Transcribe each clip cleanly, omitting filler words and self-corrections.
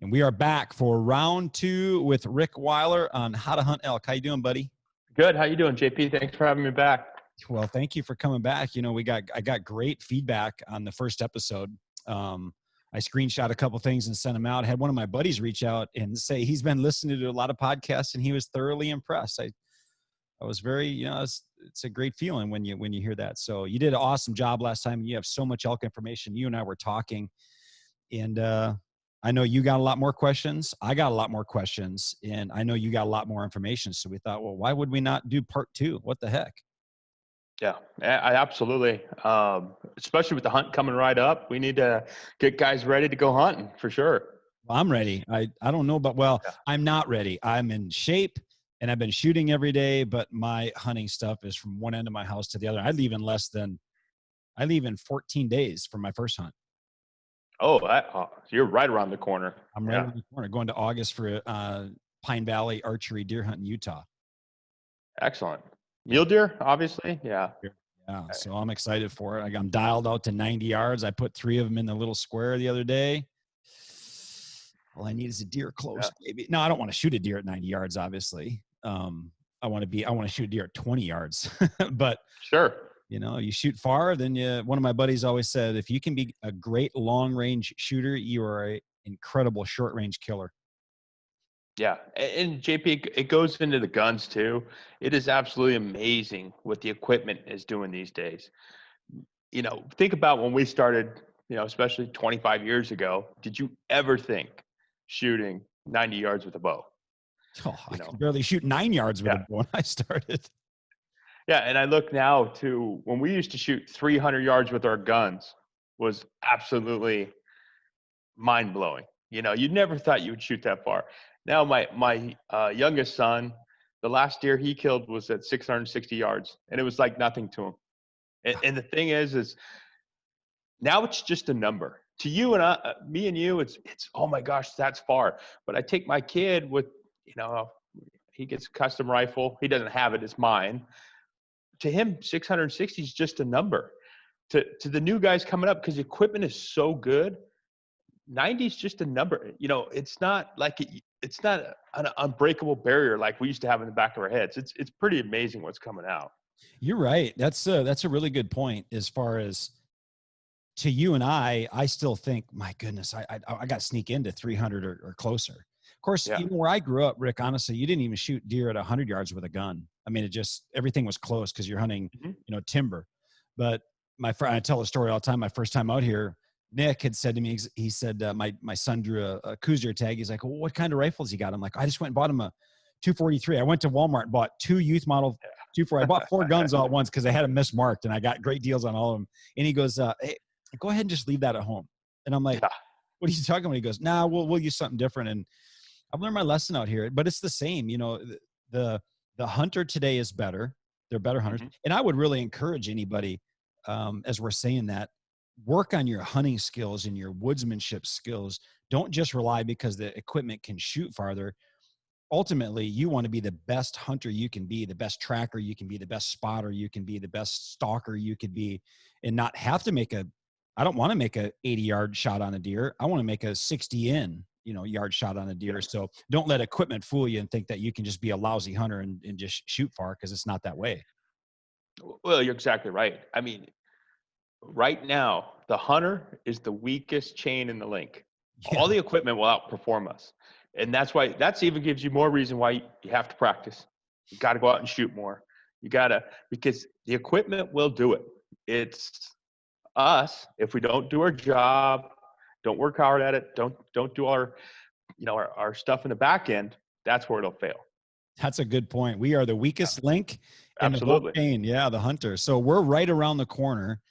And we are back for round 2 with Rick Weiler on how to hunt elk. How you doing, buddy? Good. How you doing, JP? Thanks for having me back. Well, thank you for coming back. You know, I got great feedback on the first episode. I screenshot a couple things and sent them out. I had one of my buddies reach out and say he's been listening to a lot of podcasts and he was thoroughly impressed. I was very, it's a great feeling when you hear that. So you did an awesome job last time. You have so much elk information. You and I were talking, and I know you got a lot more questions. I got a lot more questions, and I know you got a lot more information. So we thought, well, why would we not do part 2? What the heck? Yeah, I absolutely. Especially with the hunt coming right up, we need to get guys ready to go hunting for sure. Well, I'm ready. I don't know, but I'm not ready. I'm in shape and I've been shooting every day, but my hunting stuff is from one end of my house to the other. I leave in 14 days for my first hunt. Oh, you're right around the corner. I'm right around the corner, going to August for Pine Valley archery deer hunt in Utah. Excellent. Mule deer, obviously. Yeah. Yeah. So I'm excited for it. I'm dialed out to 90 yards. I put 3 of them in the little square the other day. All I need is a deer close, baby. No, I don't want to shoot a deer at 90 yards, obviously. I want to shoot a deer at 20 yards, but sure. You shoot far, then one of my buddies always said, if you can be a great long range shooter, you are an incredible short range killer. Yeah. And JP, it goes into the guns too. It is absolutely amazing what the equipment is doing these days. Think about when we started, especially 25 years ago, did you ever think shooting 90 yards with a bow? Oh, I could barely shoot 9 yards with a bow when I started. Yeah. And I look now to when we used to shoot 300 yards with our guns was absolutely mind blowing. You never thought you would shoot that far. Now, my youngest son, the last deer he killed was at 660 yards, and it was like nothing to him. And the thing is now it's just a number. To you and me and you, it's oh my gosh, that's far. But I take my kid with, he gets a custom rifle. He doesn't have it; it's mine. To him, 660 is just a number. To the new guys coming up, because the equipment is so good, 90 is just a number. It's not like it's not an unbreakable barrier like we used to have in the back of our heads. It's pretty amazing what's coming out. You're right. That's a really good point. As far as to you and I still think, my goodness, I got to sneak into 300 or closer. Of course, even where I grew up, Rick, honestly, you didn't even shoot deer at 100 yards with a gun. I mean, everything was close because you're hunting, timber. But my friend, I tell the story all the time. My first time out here, Nick had said to me, he said, my son drew a Cougar tag. He's like, well, what kind of rifles he got? I'm like, I just went and bought him a 243. I went to Walmart and bought 2 youth model 243. I bought 4 guns all at once because they had them mismarked, and I got great deals on all of them. And he goes, hey, go ahead and just leave that at home. And I'm like, what are you talking about? He goes, nah, we'll use something different. And I've learned my lesson out here, but it's the same. The hunter today is better. They're better hunters. And I would really encourage anybody, as we're saying that, work on your hunting skills and your woodsmanship skills. Don't just rely because the equipment can shoot farther. Ultimately, you want to be the best hunter you can be, the best tracker you can be, the best spotter you can be, the best stalker you could be, and not have to I don't want to make a 80-yard shot on a deer. I want to make a 60 yard shot on a deer. So don't let equipment fool you and think that you can just be a lousy hunter and just shoot far, because it's not that way. Well, you're exactly right. I mean, right now, the hunter is the weakest chain in the link. Yeah. All the equipment will outperform us. And that's even gives you more reason why you have to practice. You got to go out and shoot more. Because the equipment will do it. It's us, if we don't do our job, don't work hard at it, don't do our stuff in the back end, that's where it'll fail. That's a good point. We are the weakest link in the whole chain. Yeah, the hunter. So we're right around the corner.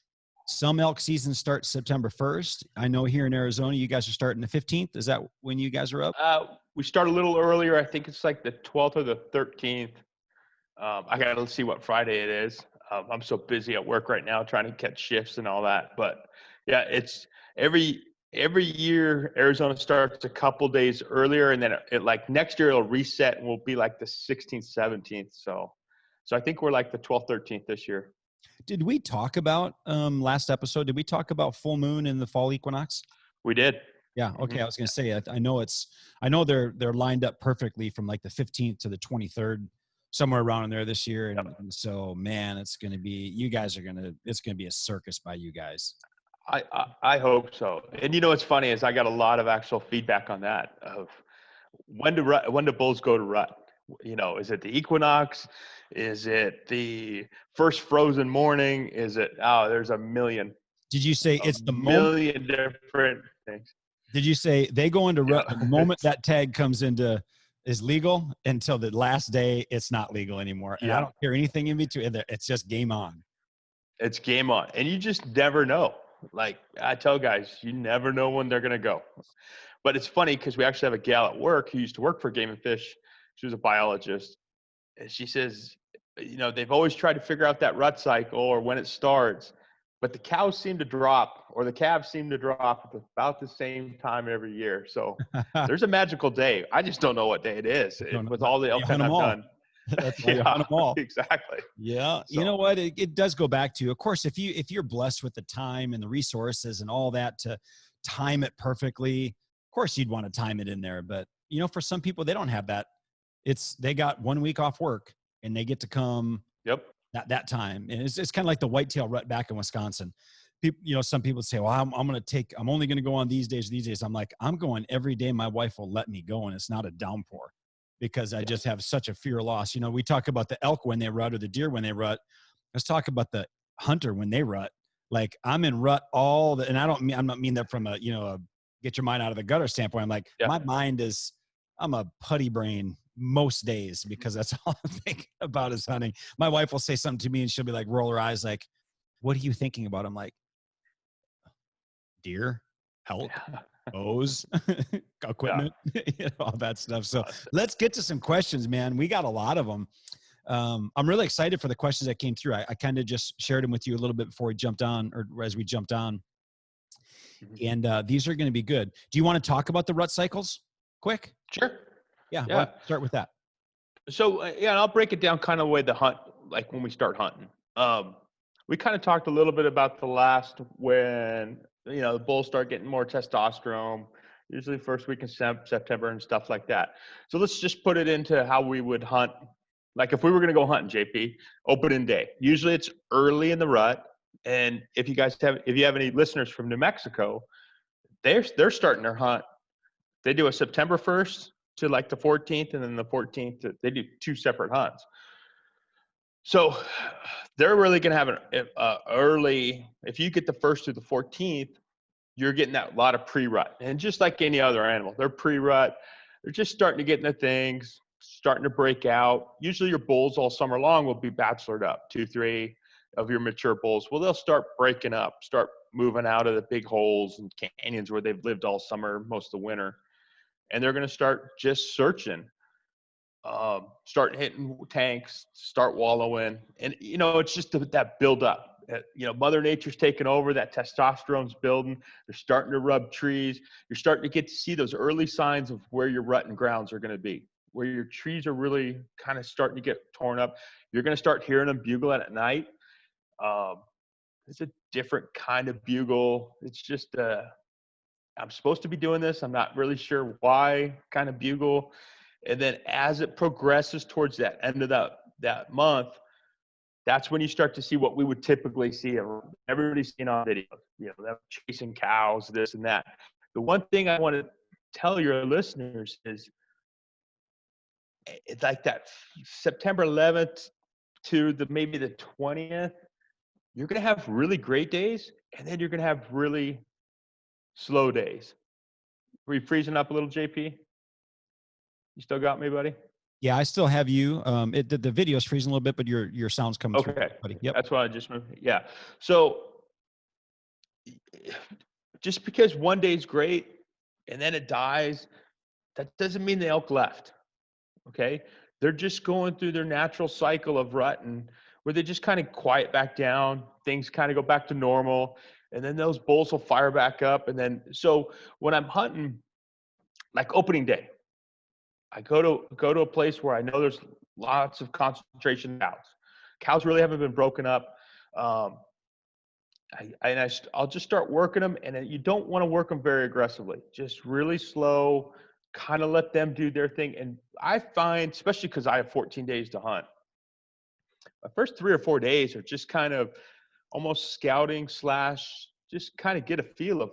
Some elk season starts September 1st. I know here in Arizona, you guys are starting the 15th. Is that when you guys are up? We start a little earlier. I think it's like the 12th or the 13th. I got to see what Friday it is. I'm so busy at work right now trying to catch shifts and all that. But yeah, it's every year Arizona starts a couple days earlier, and then it like next year it'll reset and we'll be like the 16th, 17th. So I think we're like the 12th, 13th this year. Did we talk about last episode? Did we talk about full moon and the fall equinox? We did. Yeah. Hmm. Okay. I was going to say, I know they're lined up perfectly from like the 15th to the 23rd, somewhere around in there this year. And so, man, it's going to be a circus by you guys. I hope so. And what's funny is I got a lot of actual feedback on that of when do bulls go to rut? Is it the equinox? Is it the first frozen morning? There's Did you say a it's the moment? million different things. Did you say they go into Yeah. rut the moment that tag comes into is legal until the last day it's not legal anymore? And I Yeah. don't care anything in between. It's just game on. It's game on. And you just never know. Like I tell guys, you never know when they're going to go. But it's funny because we actually have a gal at work who used to work for Game and Fish. She was a biologist. And she says, they've always tried to figure out that rut cycle or when it starts, but the cows seem to drop or the calves seem to drop at about the same time every year. So there's a magical day. I just don't know what day it is. Don't know, With but all the you elk hunt hunting them I've all. done. That's why you hunt Yeah, them all. exactly. Yeah. You know So, what? It does go back to, of course, if you're blessed with the time and the resources and all that to time it perfectly, of course you'd want to time it in there. But for some people, they don't have that. They got 1 week off work and they get to come yep. that time. And it's kind of like the whitetail rut back in Wisconsin. People, some people say, well, I'm only going to go on these days. I'm like, I'm going every day. My wife will let me go. And it's not a downpour because I Yeah. just have such a fear of loss. We talk about the elk when they rut or the deer when they rut. Let's talk about the hunter when they rut. Like I'm in rut and I'm not mean that from a get your mind out of the gutter standpoint. I'm like, Yeah. my mind is, I'm a putty brain most days because that's all I'm thinking about is hunting. My wife will say something to me and she'll be like, roll her eyes like, what are you thinking about? I'm like, deer, elk, bows, Yeah. equipment, all that stuff. So That's it. let's get to some questions, man. We got a lot of them. I'm really excited for the questions that came through. I kind of just shared them with you a little bit before we jumped on, or as we jumped on. Mhm. And these are going to be good. Do you want to talk about the rut cycles quick? Sure. Yeah. Why Yeah. don't you start with that? So yeah, and I'll break it down kind of the way the hunt, like when we start hunting. We kind of talked a little bit about the last when the bulls start getting more testosterone, usually first week in September and stuff like that. So let's just put it into how we would hunt. Like if we were going to go hunting, JP, opening day. Usually it's early in the rut, and if you have any listeners from New Mexico, they're starting their hunt. They do a September 1st to like the 14th, and then the 14th, they do two separate hunts. So they're really going to have an early, if you get the 1st to the 14th, you're getting that lot of pre-rut. And just like any other animal, they're pre-rut. They're just starting to get into things, starting to break out. Usually your bulls all summer long will be bachelored up, 2-3 of your mature bulls. Well, they'll start breaking up, start moving out of the big holes and canyons where they've lived all summer, most of the winter. And they're going to start just searching, start hitting tanks, start wallowing. And, it's just that build up. Mother Nature's taking over, that testosterone's building. They're starting to rub trees. You're starting to get to see those early signs of where your rutting grounds are going to be, where your trees are really kind of starting to get torn up. You're going to start hearing them bugle at night. Um, it's a different kind of bugle. It's just, I'm supposed to be doing this. I'm not really sure why kind of bugle. And then as it progresses towards that end of that month, that's when you start to see what we would typically see. Everybody's seen on videos, them chasing cows, this and that. The one thing I want to tell your listeners is it's like that September 11th to maybe the 20th, you're going to have really great days, and then you're going to have really slow days. Were you freezing up a little, JP? You still got me, buddy? Yeah, I still have you. The video's freezing a little bit, but your sound's coming through, Okay. buddy. Yep. That's why I just moved. Yeah. So just because one day's great and then it dies, that doesn't mean the elk left. Okay. They're just going through their natural cycle of rut and where they just kind of quiet back down. Things kind of go back to normal. And then those bulls will fire back up. And then, so when I'm hunting, like opening day, I go to a place where I know there's lots of concentration of cows. Cows really haven't been broken up. Um, I'll just start working them, and then you don't want to work them very aggressively. Just really slow, kind of let them do their thing. And I find, especially because I have 14 days to hunt, my first 3 or 4 days are just kind of almost scouting slash just kind of get a feel of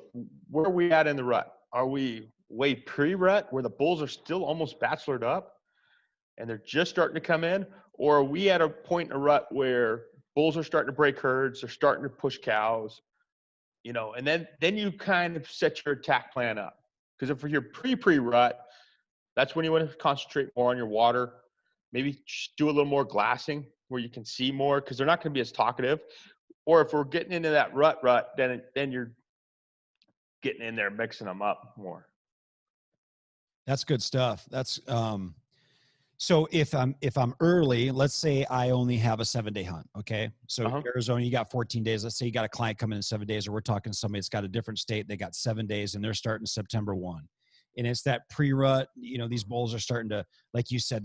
where are we at in the rut. Are we way pre-rut where the bulls are still almost bachelored up and they're just starting to come in, or are we at a point in a rut where bulls are starting to break herds, they're starting to push cows, and then you kind of set your attack plan up. Because if you're pre-rut, that's when you want to concentrate more on your water. Maybe just do a little more glassing where you can see more because they're not going to be as talkative. Or if we're getting into that rut, then you're getting in there mixing them up more. That's good stuff. So if I'm early, let's say I only have a 7-day hunt. Okay. So Arizona, you got 14 days. Let's say you got a client coming in 7 days, or we're talking somebody that's got a different state. They got 7 days and they're starting September 1. And it's that pre-rut, these bulls are starting to, like you said,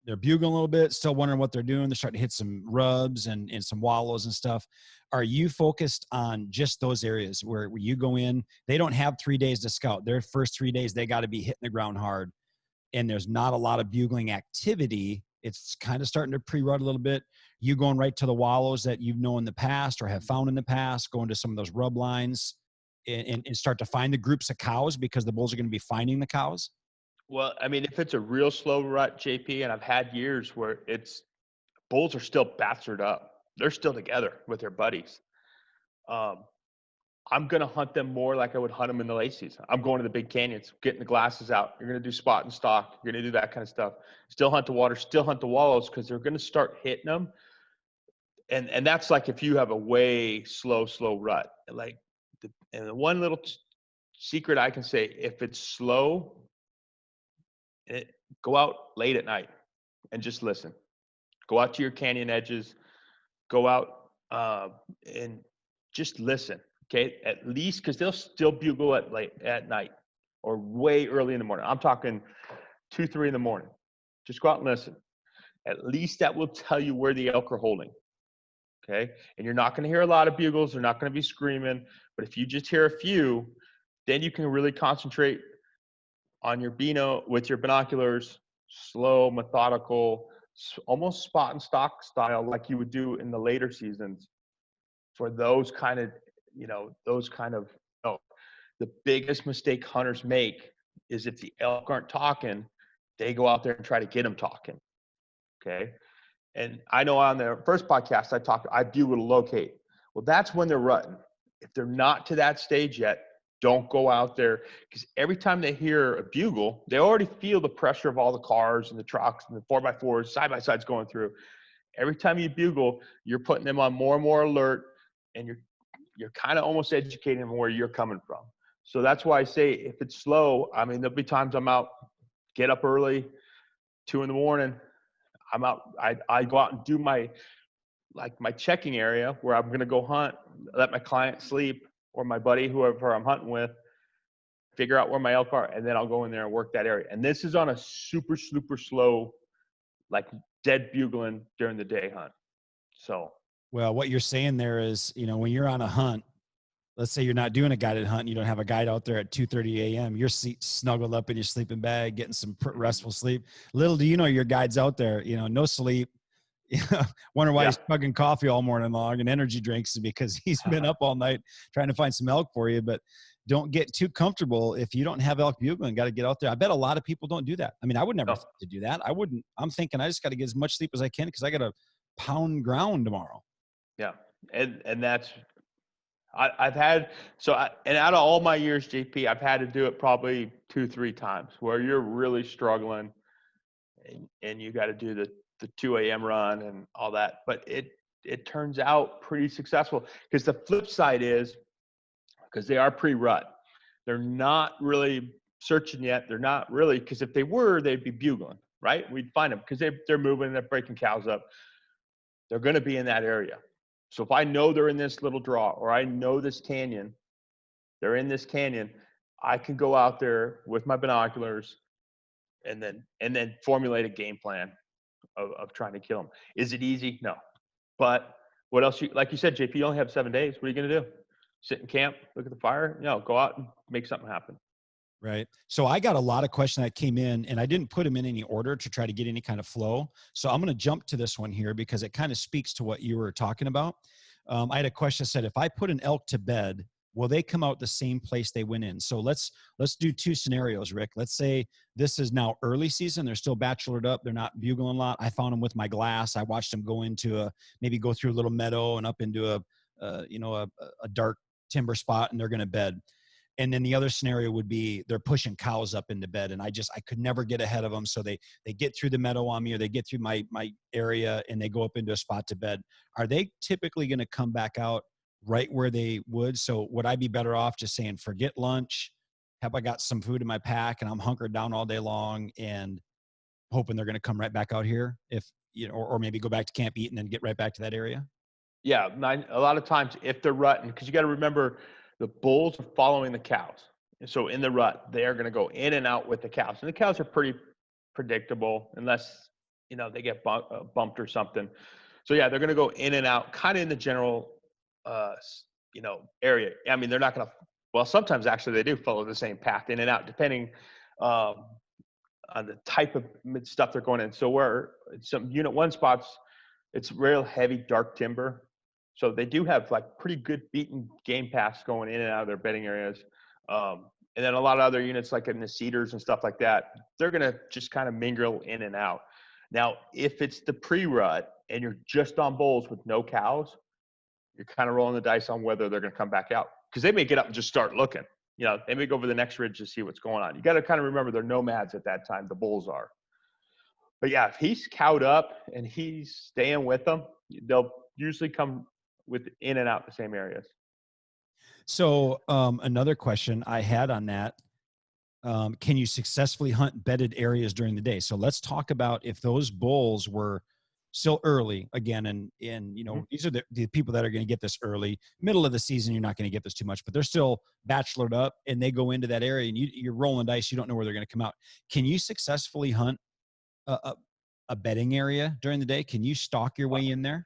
they're bugling a little bit, still wondering what they're doing. They're starting to hit some rubs and some wallows and stuff. Are you focused on just those areas where you go in, they don't have 3 days to scout. Their first 3 days, they got to be hitting the ground hard, and there's not a lot of bugling activity. It's kind of starting to pre-rut a little bit. You going right to the wallows that you've known in the past or have found in the past, going to some of those rub lines and start to find the groups of cows because the bulls are going to be finding the cows? Well, I mean, if it's a real slow rut, JP, and I've had years where bulls are still bastard up. They're still together with their buddies. I'm going to hunt them more like I would hunt them in the late season. I'm going to the big canyons, getting the glasses out. You're going to do spot and stock. You're going to do that kind of stuff. Still hunt the water, still hunt the wallows because they're going to start hitting them. And that's like if you have a way slow rut. Like, and the one little secret I can say, if it's slow, go out late at night and just listen. Go out to your canyon edges. Go out and just listen. Okay, at least because they'll still bugle at night or way early in the morning. I'm talking 2, 3 in the morning. Just go out and listen. At least that will tell you where the elk are holding. Okay, and you're not going to hear a lot of bugles. They're not going to be screaming. But if you just hear a few, then you can really concentrate on your bino with your binoculars, slow, methodical, almost spot and stock style, like you would do in the later seasons. For those kind of, the biggest mistake hunters make is if the elk aren't talking, they go out there and try to get them talking. Okay. And I know on the first podcast I bugle to locate. Well, that's when they're rutting. If they're not to that stage yet, don't go out there, because every time they hear a bugle, they already feel the pressure of all the cars and the trucks and the 4x4s, side-by-sides going through. Every time you bugle, you're putting them on more and more alert, and you're kind of almost educating them where you're coming from. So that's why I say if it's slow, I mean, there'll be times I'm out, get up early, 2 in the morning. I'm out. I go out and do my checking area where I'm going to go hunt, let my client sleep or my buddy, whoever I'm hunting with, figure out where my elk are, and then I'll go in there and work that area. And this is on a super, super slow, like dead bugling during the day hunt. So. Well, what you're saying there is, when you're on a hunt, let's say you're not doing a guided hunt, and you don't have a guide out there at 2:30 a.m. You're snuggled up in your sleeping bag, getting some restful sleep. Little do you know your guide's out there, no sleep. Wonder why he's chugging coffee all morning long and energy drinks, because he's been up all night trying to find some elk for you. But don't get too comfortable if you don't have elk bugling. Got to get out there. I bet a lot of people don't do that. I mean, I would never think to do that. I wouldn't. I'm thinking I just got to get as much sleep as I can because I got to pound ground tomorrow. Yeah, and that's I've had and out of all my years, JP, I've had to do it probably 2, 3 times where you're really struggling, and you got to do the 2 a.m. run and all that. But it turns out pretty successful, because the flip side is, because they are pre-rut, they're not really searching yet. They're not really, because if they were, they'd be bugling, right? We'd find them because they're moving, they're breaking cows up. They're going to be in that area. So if I know they're in this little draw, or I know this canyon, they're in this canyon, I can go out there with my binoculars and then formulate a game plan of trying to kill them. Is it easy? No. But What else? Like you said, JP, you only have 7 days. What are you going to do? Sit in camp, look at the fire? No, go out and make something happen. Right. So I got a lot of questions that came in, and I didn't put them in any order to try to get any kind of flow. So I'm going to jump to this one here because it kind of speaks to what you were talking about. I had a question that said, if I put an elk to bed, will they come out the same place they went in? So let's do two scenarios, Rick. Let's say this is now early season. They're still bachelored up. They're not bugling a lot. I found them with my glass. I watched them go into maybe go through a little meadow and up into a dark timber spot, and they're going to bed. And then the other scenario would be they're pushing cows up into bed, and I could never get ahead of them. So they get through the meadow on me, or they get through my area, and they go up into a spot to bed. Are they typically going to come back out right where they would? So would I be better off just saying, forget lunch? Have I got some food in my pack and I'm hunkered down all day long and hoping they're going to come right back out here, if or maybe go back to camp, eat, and then get right back to that area? Yeah, a lot of times if they're rutting, because you got to remember the bulls are following the cows. And so in the rut, they're going to go in and out with the cows. And the cows are pretty predictable unless, they get bumped or something. So yeah, they're going to go in and out kind of in the general, area. I mean, they're not going to, well, sometimes actually they do follow the same path in and out, depending um, on the type of stuff they're going in. So where some unit one spots, it's real heavy, dark timber. So they do have like pretty good beaten game paths going in and out of their bedding areas. And then a lot of other units like in the cedars and stuff like that, they're going to just kind of mingle in and out. Now, if it's the pre-rut and you're just on bulls with no cows, you're kind of rolling the dice on whether they're going to come back out, because they may get up and just start looking. They may go over the next ridge to see what's going on. You got to kind of remember they're nomads at that time. The bulls are. But yeah, if he's cowed up and he's staying with them, they'll usually come with in and out the same areas. So another question I had on that, can you successfully hunt bedded areas during the day? So let's talk about if those bulls were still early again, and Mm-hmm. these are the people that are going to get this early. Middle of the season, you're not going to get this too much, but they're still bachelored up, and they go into that area, and you're rolling dice. You don't know where they're going to come out. Can you successfully hunt a bedding area during the day? Can you stalk your way in there?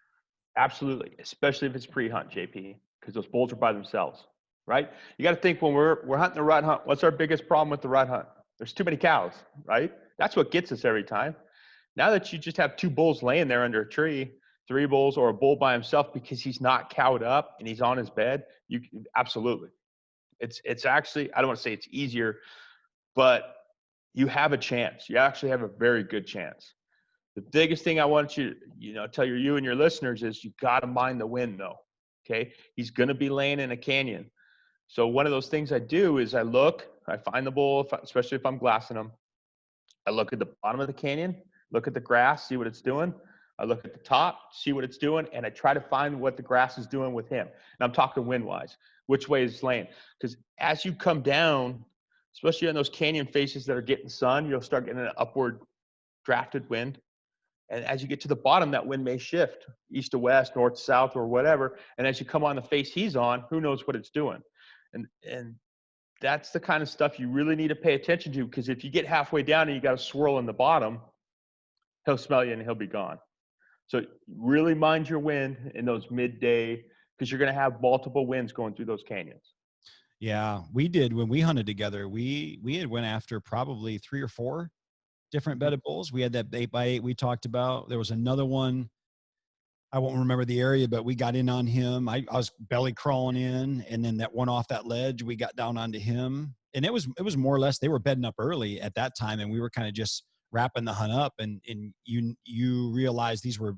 Absolutely, especially if it's pre-hunt, JP, because those bulls are by themselves, right? You got to think when we're hunting a rut hunt. What's our biggest problem with the rut hunt? There's too many cows, right? That's what gets us every time. Now that you just have two bulls laying there under a tree, three bulls or a bull by himself because he's not cowed up and he's on his bed, you absolutely. It's actually, I don't want to say it's easier, but you have a chance. You actually have a very good chance. The biggest thing I want you to, tell you and your listeners is you got to mind the wind though. Okay. He's going to be laying in a canyon. So one of those things I do is I find the bull, especially if I'm glassing them. I look at the bottom of the canyon, look at the grass, see what it's doing. I look at the top, see what it's doing, and I try to find what the grass is doing with him. And I'm talking wind-wise, which way is laying. Because as you come down, especially on those canyon faces that are getting sun, you'll start getting an upward drafted wind. And as you get to the bottom, that wind may shift east to west, north to south, or whatever. And as you come on the face he's on, who knows what it's doing. And that's the kind of stuff you really need to pay attention to, because if you get halfway down and you got a swirl in the bottom, he'll smell you and he'll be gone. So really mind your wind in those midday, because you're going to have multiple winds going through those canyons. Yeah, we did when we hunted together. We had went after probably 3 or 4 different bedded bulls. We had that 8x8 we talked about. There was another one. I won't remember the area, but we got in on him. I was belly crawling in, and then that one off that ledge, we got down onto him. And it was more or less, they were bedding up early at that time, and we were kind of just wrapping the hunt up. And you realize these were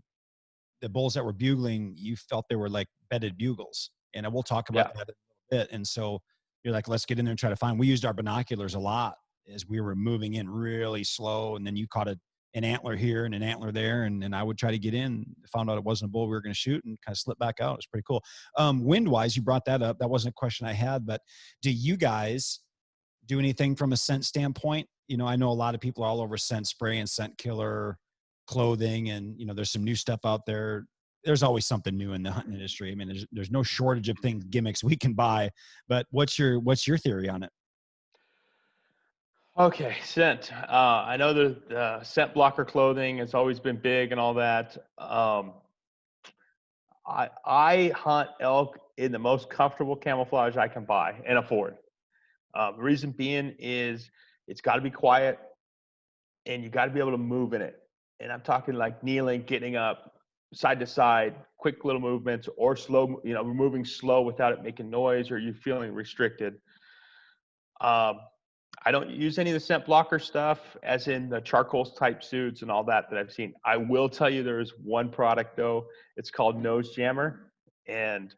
the bulls that were bugling. You felt they were like bedded bugles, and we'll talk about Yeah. that in a bit. And so you're like, let's get in there and try to find. We used our binoculars a lot as we were moving in really slow, and then you caught an antler here and an antler there, and I would try to get in, found out it wasn't a bull we were going to shoot, and kind of slip back out. It was pretty cool. Wind wise, you brought that up. That wasn't a question I had, but do you guys do anything from a scent standpoint? I know a lot of people are all over scent spray and scent killer clothing, and there's some new stuff out there. There's always something new in the hunting industry. I mean, there's no shortage of things, gimmicks we can buy. But what's your theory on it? Okay, scent. I know the scent blocker clothing has always been big and all that. I hunt elk in the most comfortable camouflage I can buy and afford. The reason being is it's got to be quiet and you got to be able to move in it. And I'm talking like kneeling, getting up, side to side, quick little movements, or slow, moving slow without it making noise, or you feeling restricted. Um, I don't use any of the scent blocker stuff, as in the charcoal type suits and all that I've seen. I will tell you there is one product though. It's called Nose Jammer, and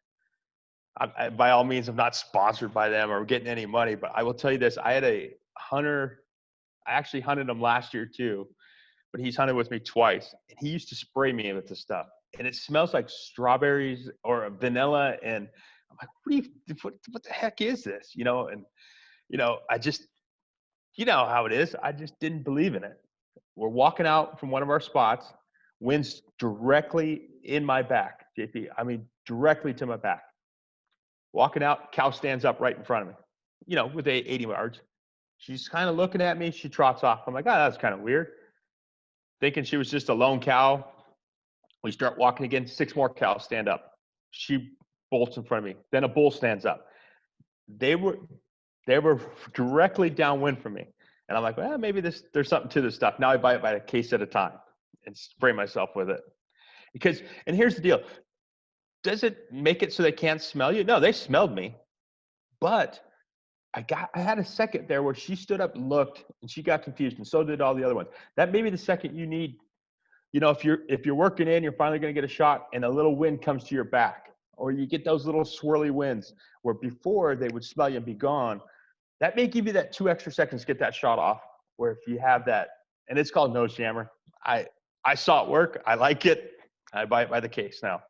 by all means, I'm not sponsored by them or getting any money, but I will tell you this: I had a hunter. I actually hunted him last year too, but he's hunted with me twice, and he used to spray me with this stuff, and it smells like strawberries or vanilla, and I'm like, what the heck is this? And I just, how it is. I just didn't believe in it. We're walking out from one of our spots, wind's directly in my back, JP. I mean, directly to my back. Walking out, cow stands up right in front of me, with 80 yards. She's kind of looking at me. She trots off. I'm like, oh, that's kind of weird. Thinking she was just a lone cow. We start walking again. 6 more cows stand up. She bolts in front of me. Then a bull stands up. They were directly downwind from me. And I'm like, well, maybe there's something to this stuff. Now I buy it by a case at a time and spray myself with it. And here's the deal. Does it make it so they can't smell you? No, they smelled me. But I had a second there where she stood up and looked, and she got confused, and so did all the other ones. That may be the second you need. If you're working in, you're finally going to get a shot, and a little wind comes to your back, or you get those little swirly winds where before they would smell you and be gone. That may give you that 2 extra seconds to get that shot off. Where if you have that, and it's called Nose Jammer. I saw it work. I like it. I buy it by the case now.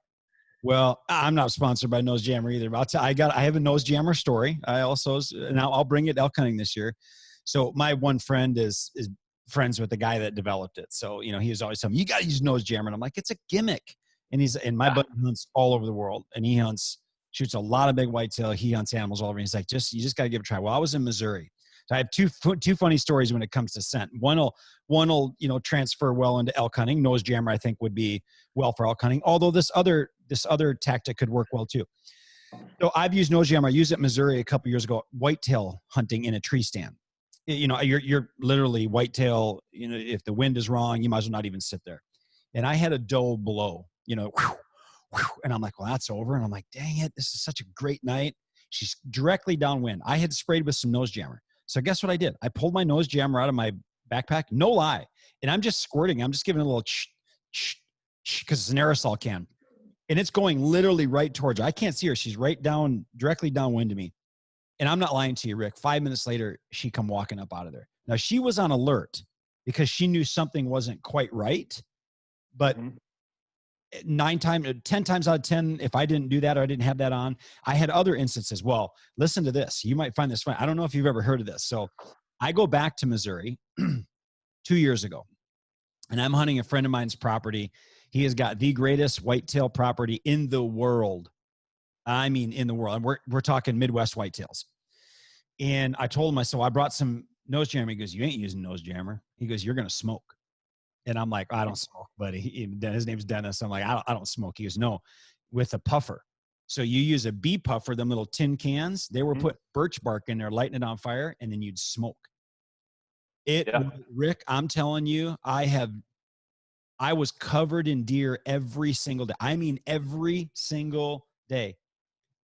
Well, I'm not sponsored by Nose Jammer either. But I have a Nose Jammer story. I'll bring it elk hunting this year. So my one friend is friends with the guy that developed it. So, he was always telling me, you got to use Nose Jammer. And I'm like, it's a gimmick. And my buddy hunts all over the world, and he shoots a lot of big whitetail. He hunts animals all over. And he's like, you just got to give it a try. Well, I was in Missouri. So I have two funny stories when it comes to scent. One will transfer well into elk hunting. Nose Jammer, I think, would be well for elk hunting. Although this other tactic could work well too. So I've used Nose Jammer. I used it in Missouri a couple years ago, whitetail hunting in a tree stand. You're literally whitetail. If the wind is wrong, you might as well not even sit there. And I had a doe below. And I'm like, well, that's over. And I'm like, dang it, this is such a great night. She's directly downwind. I had sprayed with some Nose Jammer. So guess what I did? I pulled my Nose Jammer out of my backpack, no lie. And I'm just squirting. I'm just giving it a little because it's an aerosol can. And it's going literally right towards her. I can't see her. She's directly downwind to me. And I'm not lying to you, Rick. 5 minutes later, she come walking up out of there. Now, she was on alert because she knew something wasn't quite right. But 10 times out of 10, if I didn't do that or I didn't have that on, I had other instances. Well, listen to this. You might find this funny. I don't know if you've ever heard of this. So I go back to Missouri 2 years ago, and I'm hunting a friend of mine's property. He has got the greatest whitetail property in the world. I mean, in the world. And we're talking Midwest whitetails. And I told him, I brought some Nose Jammer. He goes, you ain't using Nose Jammer. He goes, you're going to smoke. And I'm like, I don't smoke, buddy. His name's Dennis. I'm like, I don't smoke. He goes, no, with a puffer. So you use a bee puffer, them little tin cans. They were put birch bark in there, lighting it on fire, and then you'd smoke. Rick, I'm telling you, I was covered in deer every single day. I mean, every single day.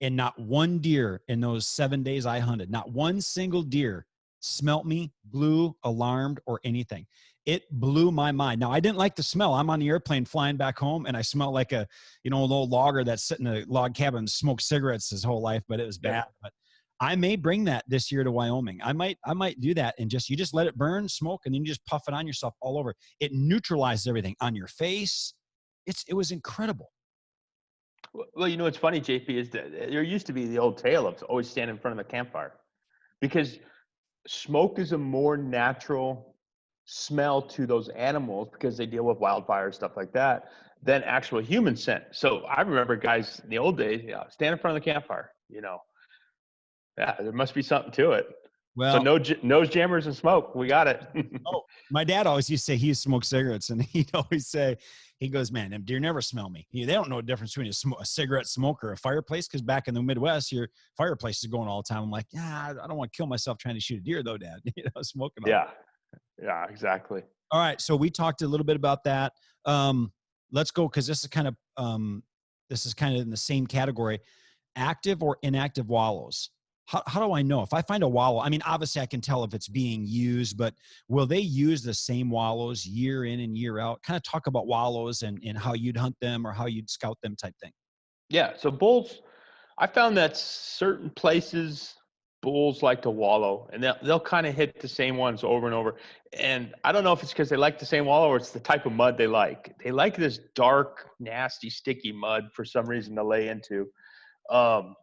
And not one deer in those 7 days I hunted, not one single deer smelt me, blew, alarmed, or anything. It blew my mind. Now, I didn't like the smell. I'm on the airplane flying back home, and I smell like an old logger that's sitting in a log cabin and smoked cigarettes his whole life, but it was bad. But I may bring that this year to Wyoming. I might do that, and you just let it burn, smoke, and then you just puff it on yourself all over. It neutralizes everything on your face. It was incredible. Well, what's funny, JP, is that there used to be the old tale of always standing in front of the campfire, because smoke is a more natural smell to those animals because they deal with wildfires, stuff like that, than actual human scent. So I remember guys in the old days, stand in front of the campfire, Yeah, there must be something to it. So Well, no nose jammers and smoke. We got it. oh, my dad always used to say he smoked cigarettes, and he'd always say, he goes, "Man, them deer never smell me." They don't know the difference between a cigarette smoke or a fireplace, because back in the Midwest, your fireplace is going all the time. I'm like, yeah, I don't want to kill myself trying to shoot a deer, though, Dad. Smoking all. Yeah. Yeah, exactly. All right, so we talked a little bit about that. Um, let's go, because this is kind of in the same category. Active or inactive wallows. How do I know if I find a wallow? I mean, obviously I can tell if it's being used, but will they use the same wallows year in and year out? Kind of talk about wallows and how you'd hunt them or how you'd scout them type thing. Yeah. So bulls, I found that certain places bulls like to wallow, and they'll kind of hit the same ones over and over. And I don't know if it's because they like the same wallow or it's the type of mud they like. They like this dark, nasty, sticky mud for some reason to lay into. Um,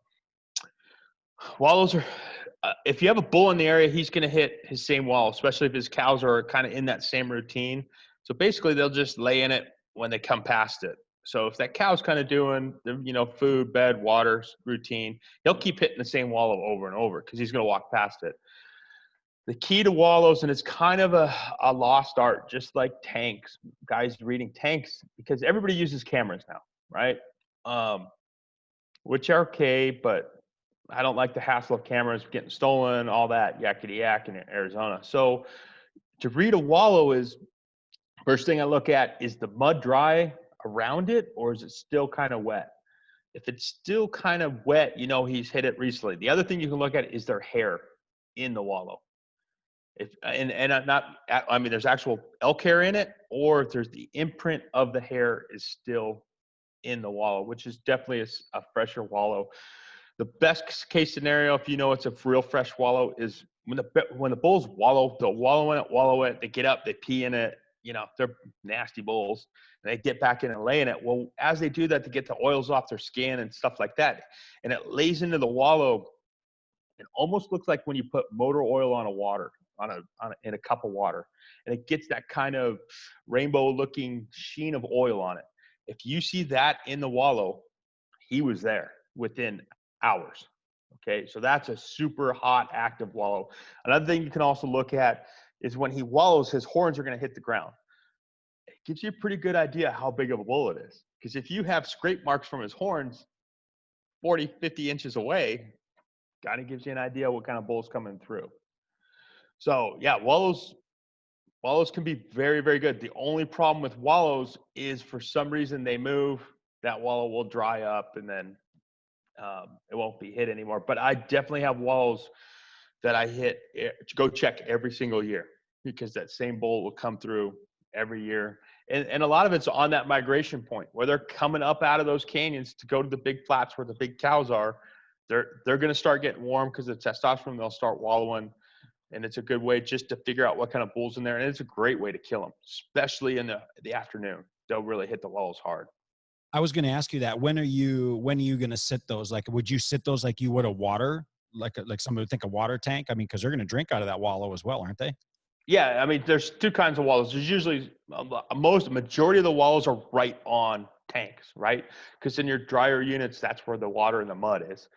Wallows are, if you have a bull in the area, he's going to hit his same wallow, especially if his cows are kind of in that same routine. So basically, they'll just lay in it when they come past it. So if that cow's kind of doing the, food, bed, water routine, he'll keep hitting the same wallow over and over because he's going to walk past it. The key to wallows, and it's kind of a lost art, just like tanks, guys reading tanks, because everybody uses cameras now, right? Um, which are okay, but I don't like the hassle of cameras getting stolen, all that yakety yak in Arizona. So to read a wallow is first thing I look at, is the mud dry around it or is it still kind of wet? If it's still kind of wet, he's hit it recently. The other thing you can look at is their hair in the wallow. If and not, I mean, there's actual elk hair in it, or if there's the imprint of the hair is still in the wallow, which is definitely a fresher wallow. The best case scenario, if you know it's a real fresh wallow, is when the bulls wallow, they'll wallow it. They get up, they pee in it. They're nasty bulls. And they get back in and lay in it. Well, as they do that, to get the oils off their skin and stuff like that, and it lays into the wallow. It almost looks like when you put motor oil on in a cup of water, and it gets that kind of rainbow-looking sheen of oil on it. If you see that in the wallow, he was there within hours. Okay, so that's a super hot active wallow. Another thing you can also look at is when he wallows, his horns are going to hit the ground. It gives you a pretty good idea how big of a bull it is. Because if you have scrape marks from his horns 40, 50 inches away, kind of gives you an idea what kind of bull's coming through. So yeah, wallows can be very, very good. The only problem with wallows is for some reason they move, that wallow will dry up and then it won't be hit anymore. But I definitely have wallows that I hit, go check every single year, because that same bull will come through every year. And a lot of it's on that migration point where they're coming up out of those canyons to go to the big flats where the big cows are. They're going to start getting warm because of testosterone. They'll start wallowing. And it's a good way just to figure out what kind of bull's in there. And it's a great way to kill them, especially in the afternoon. They'll really hit the wallows hard. I was going to ask you that. When are you going to sit those? Like, would you sit those like you would a water, like somebody would think a water tank? I mean, because they're going to drink out of that wallow as well, aren't they? Yeah, I mean, there's two kinds of wallows. There's usually majority of the wallows are right on tanks, right? Because in your drier units, that's where the water and the mud is.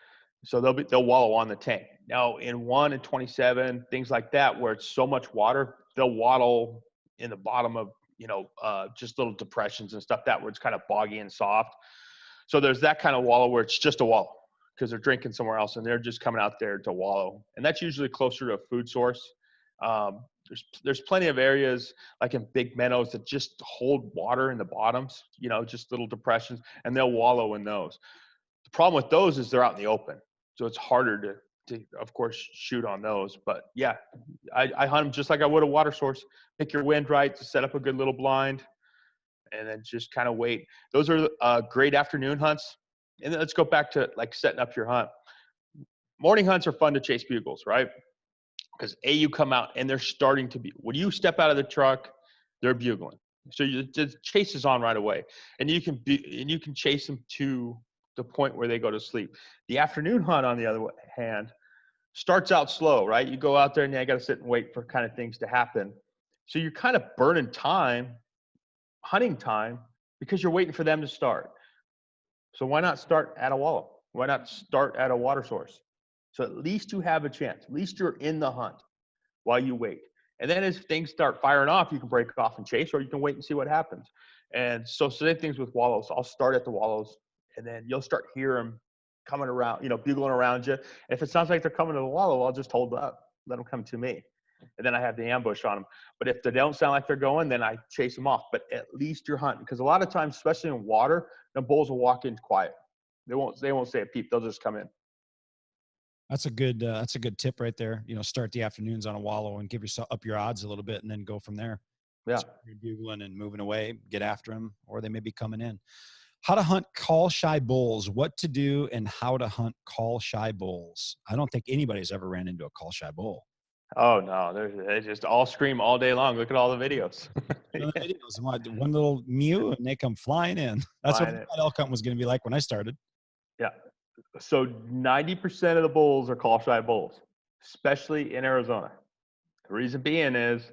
So they'll wallow on the tank. Now in 1 and 27, things like that, where it's so much water, they'll waddle in the bottom of just little depressions and stuff where it's kind of boggy and soft. So there's that kind of wallow where it's just a wallow because they're drinking somewhere else and they're just coming out there to wallow, and that's usually closer to a food source. There's plenty of areas like in big meadows that just hold water in the bottoms, just little depressions, and they'll wallow in those. The problem with those is they're out in the open, so it's harder to of course shoot on those. But yeah, I hunt them just like I would a water source. Pick your wind right to set up a good little blind, and then just kind of wait. Those are great afternoon hunts. And then let's go back to like setting up your hunt. Morning hunts are fun to chase bugles, right? Because you come out and they're starting to be, when you step out of the truck, they're bugling. So the chase is on right away, and you can chase them to the point where they go to sleep. The afternoon hunt, on the other hand, starts out slow, right? You go out there and you got to sit and wait for kind of things to happen. So you're kind of burning time, hunting time, because you're waiting for them to start. So why not start at a wallow? Why not start at a water source? So at least you have a chance. At least you're in the hunt while you wait. And then as things start firing off, you can break off and chase, or you can wait and see what happens. And so same things with wallows. I'll start at the wallows, and then you'll start hearing them coming around, bugling around you. And if it sounds like they're coming to the wallow, I'll just hold up, let them come to me. And then I have the ambush on them. But if they don't sound like they're going, then I chase them off. But at least you're hunting, because a lot of times, especially in water, the bulls will walk in quiet. They won't say a peep. They'll just come in. That's a good tip right there. Start the afternoons on a wallow and give yourself up your odds a little bit, and then go from there. Yeah. So you're bugling and moving away, get after them, or they may be coming in. How to hunt call shy bulls, what to do and how to hunt call shy bulls. I don't think anybody's ever ran into a call shy bull. Oh no, they just all scream all day long. Look at all the videos. The videos, one little mew and they come flying in. That's what elk hunting was going to be like when I started. Yeah. So 90% of the bulls are call shy bulls, especially in Arizona. The reason being is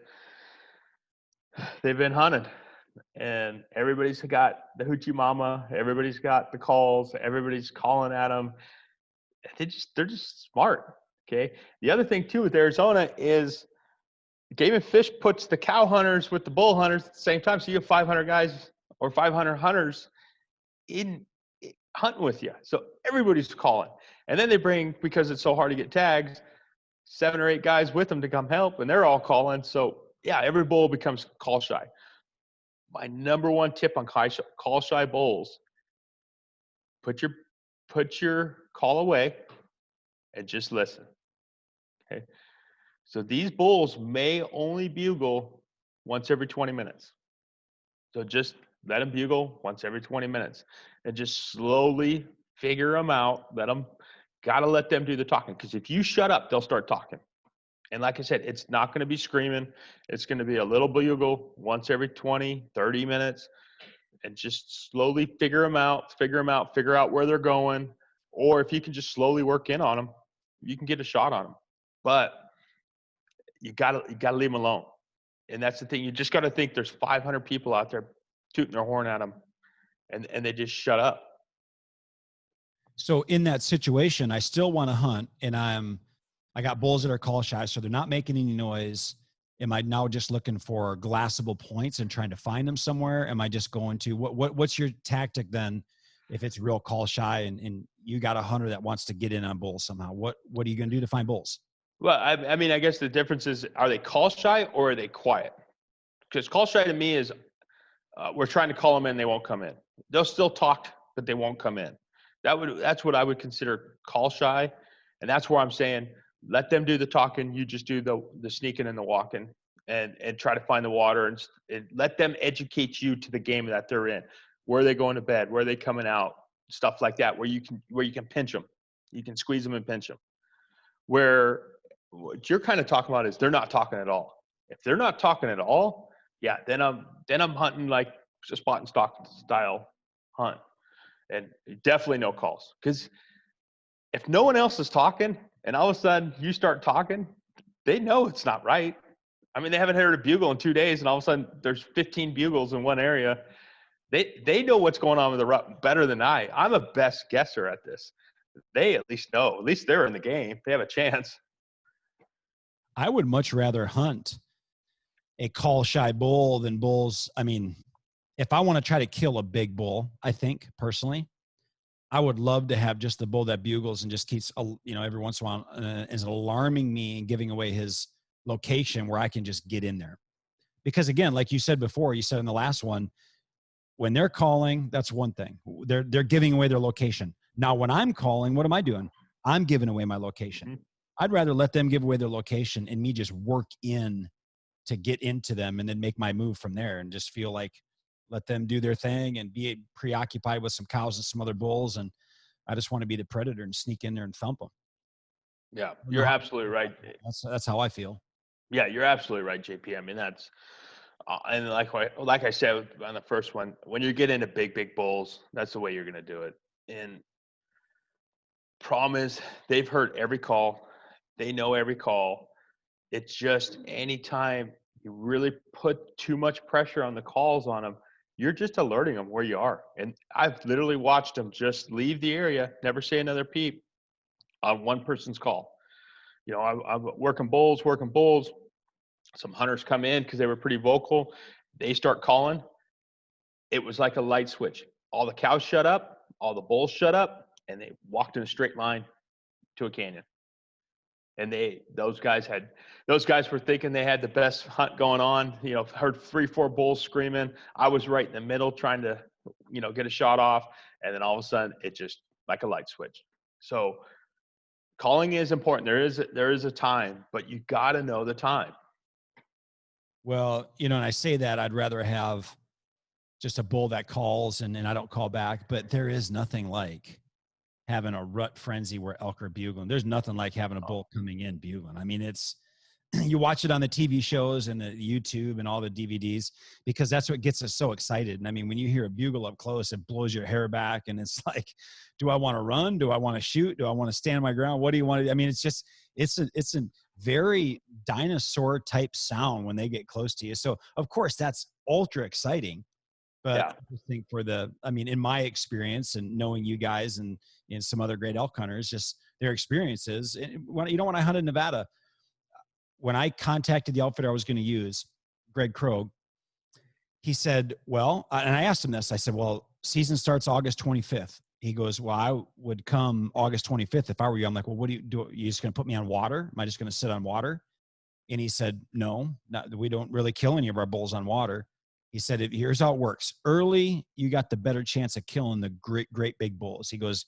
they've been hunted, and everybody's got the hoochie mama. Everybody's got the calls. Everybody's calling at them. They're just smart. Okay. The other thing too with Arizona is Game and Fish puts the cow hunters with the bull hunters at the same time. So you have 500 guys or 500 hunters in hunting with you. So everybody's calling. And then they bring, because it's so hard to get tags, 7 or 8 guys with them to come help, and they're all calling. So yeah, every bull becomes call shy. My number one tip on call shy bulls: put your call away and just listen. Okay. So these bulls may only bugle once every 20 minutes. So just let them bugle once every 20 minutes and just slowly figure them out. Got to let them do the talking. Because if you shut up, they'll start talking. And like I said, it's not going to be screaming. It's going to be a little bugle once every 20, 30 minutes, and just slowly figure out where they're going. Or if you can just slowly work in on them, you can get a shot on them. But you gotta leave them alone. And that's the thing. You just got to think there's 500 people out there tooting their horn at them, and they just shut up. So in that situation, I still want to hunt, and I got bulls that are call shy, so they're not making any noise. Am I now just looking for glassable points and trying to find them somewhere? Am I just going to what's your tactic then? If it's real call shy and you got a hunter that wants to get in on bulls somehow, what are you going to do to find bulls? Well, I mean, I guess the difference is, are they call shy or are they quiet? Because call shy to me is we're trying to call them in, they won't come in. They'll still talk, but they won't come in. That's what I would consider call shy, and that's where I'm saying let them do the talking. You just do the sneaking and the walking, and try to find the water and let them educate you to the game that they're in. Where are they going to bed? Where are they coming out? Stuff like that, where you can pinch them, you can squeeze them and pinch them. Where what you're kind of talking about is they're not talking at all. If they're not talking at all, yeah, then I'm hunting like a spot and stock style hunt, and definitely no calls. Because if no one else is talking and all of a sudden you start talking, they know it's not right. I mean, they haven't heard a bugle in 2 days, and all of a sudden there's 15 bugles in one area. They know what's going on with the rut better than I. I'm a best guesser at this. They at least know. At least they're in the game. They have a chance. I would much rather hunt a call shy bull than bulls. I mean, if I want to try to kill a big bull, I think personally, I would love to have just the bull that bugles and just keeps, every once in a while is alarming me and giving away his location where I can just get in there. Because again, like you said before, you said in the last one, when they're calling, that's one thing. They're giving away their location. Now, when I'm calling, what am I doing? I'm giving away my location. Mm-hmm. I'd rather let them give away their location and me just work in to get into them and then make my move from there, and just feel like let them do their thing and be preoccupied with some cows and some other bulls. And I just want to be the predator and sneak in there and thump them. Yeah, you're absolutely right. That's how I feel. Yeah, you're absolutely right, JP. I mean, that's and like I said on the first one, when you get into big bulls, that's the way you're going to do it. And problem is, they've heard every call, they know every call. It's just anytime you really put too much pressure on the calls on them, you're just alerting them where you are. And I've literally watched them just leave the area, never say another peep, on one person's call. You know, I'm working bulls. Some hunters come in because they were pretty vocal. They start calling. It was like a light switch. All the cows shut up, all the bulls shut up, and they walked in a straight line to a canyon. And those guys were thinking they had the best hunt going on. You know, heard 3-4 bulls screaming. I was right in the middle trying to, you know, get a shot off, and then all of a sudden it just like a light switch. So calling is important. There is a time, but you got to know the time. Well, you know, and I say that I'd rather have just a bull that calls and I don't call back, but there is nothing like having a rut frenzy where elk are bugling. There's nothing like having a bull coming in bugling. I mean, it's, you watch it on the TV shows and the YouTube and all the DVDs, because that's what gets us so excited. And I mean, when you hear a bugle up close, it blows your hair back, and it's like, do I want to run? Do I want to shoot? Do I want to stand my ground? What do you want to do? I mean, it's just, it's a very dinosaur type sound when they get close to you. So of course that's ultra exciting. But Yeah. I just think I mean, in my experience and knowing you guys and some other great elk hunters, just their experiences. And when I hunted Nevada, when I contacted the outfitter I was going to use, Greg Krogh, he said, well, and I asked him this, I said, well, season starts August 25th. He goes, well, I would come August 25th if I were you. I'm like, well, what do you do? You just going to put me on water? Am I just going to sit on water? And he said, no, we don't really kill any of our bulls on water. He said, here's how it works. Early, you got the better chance of killing the great big bulls. He goes,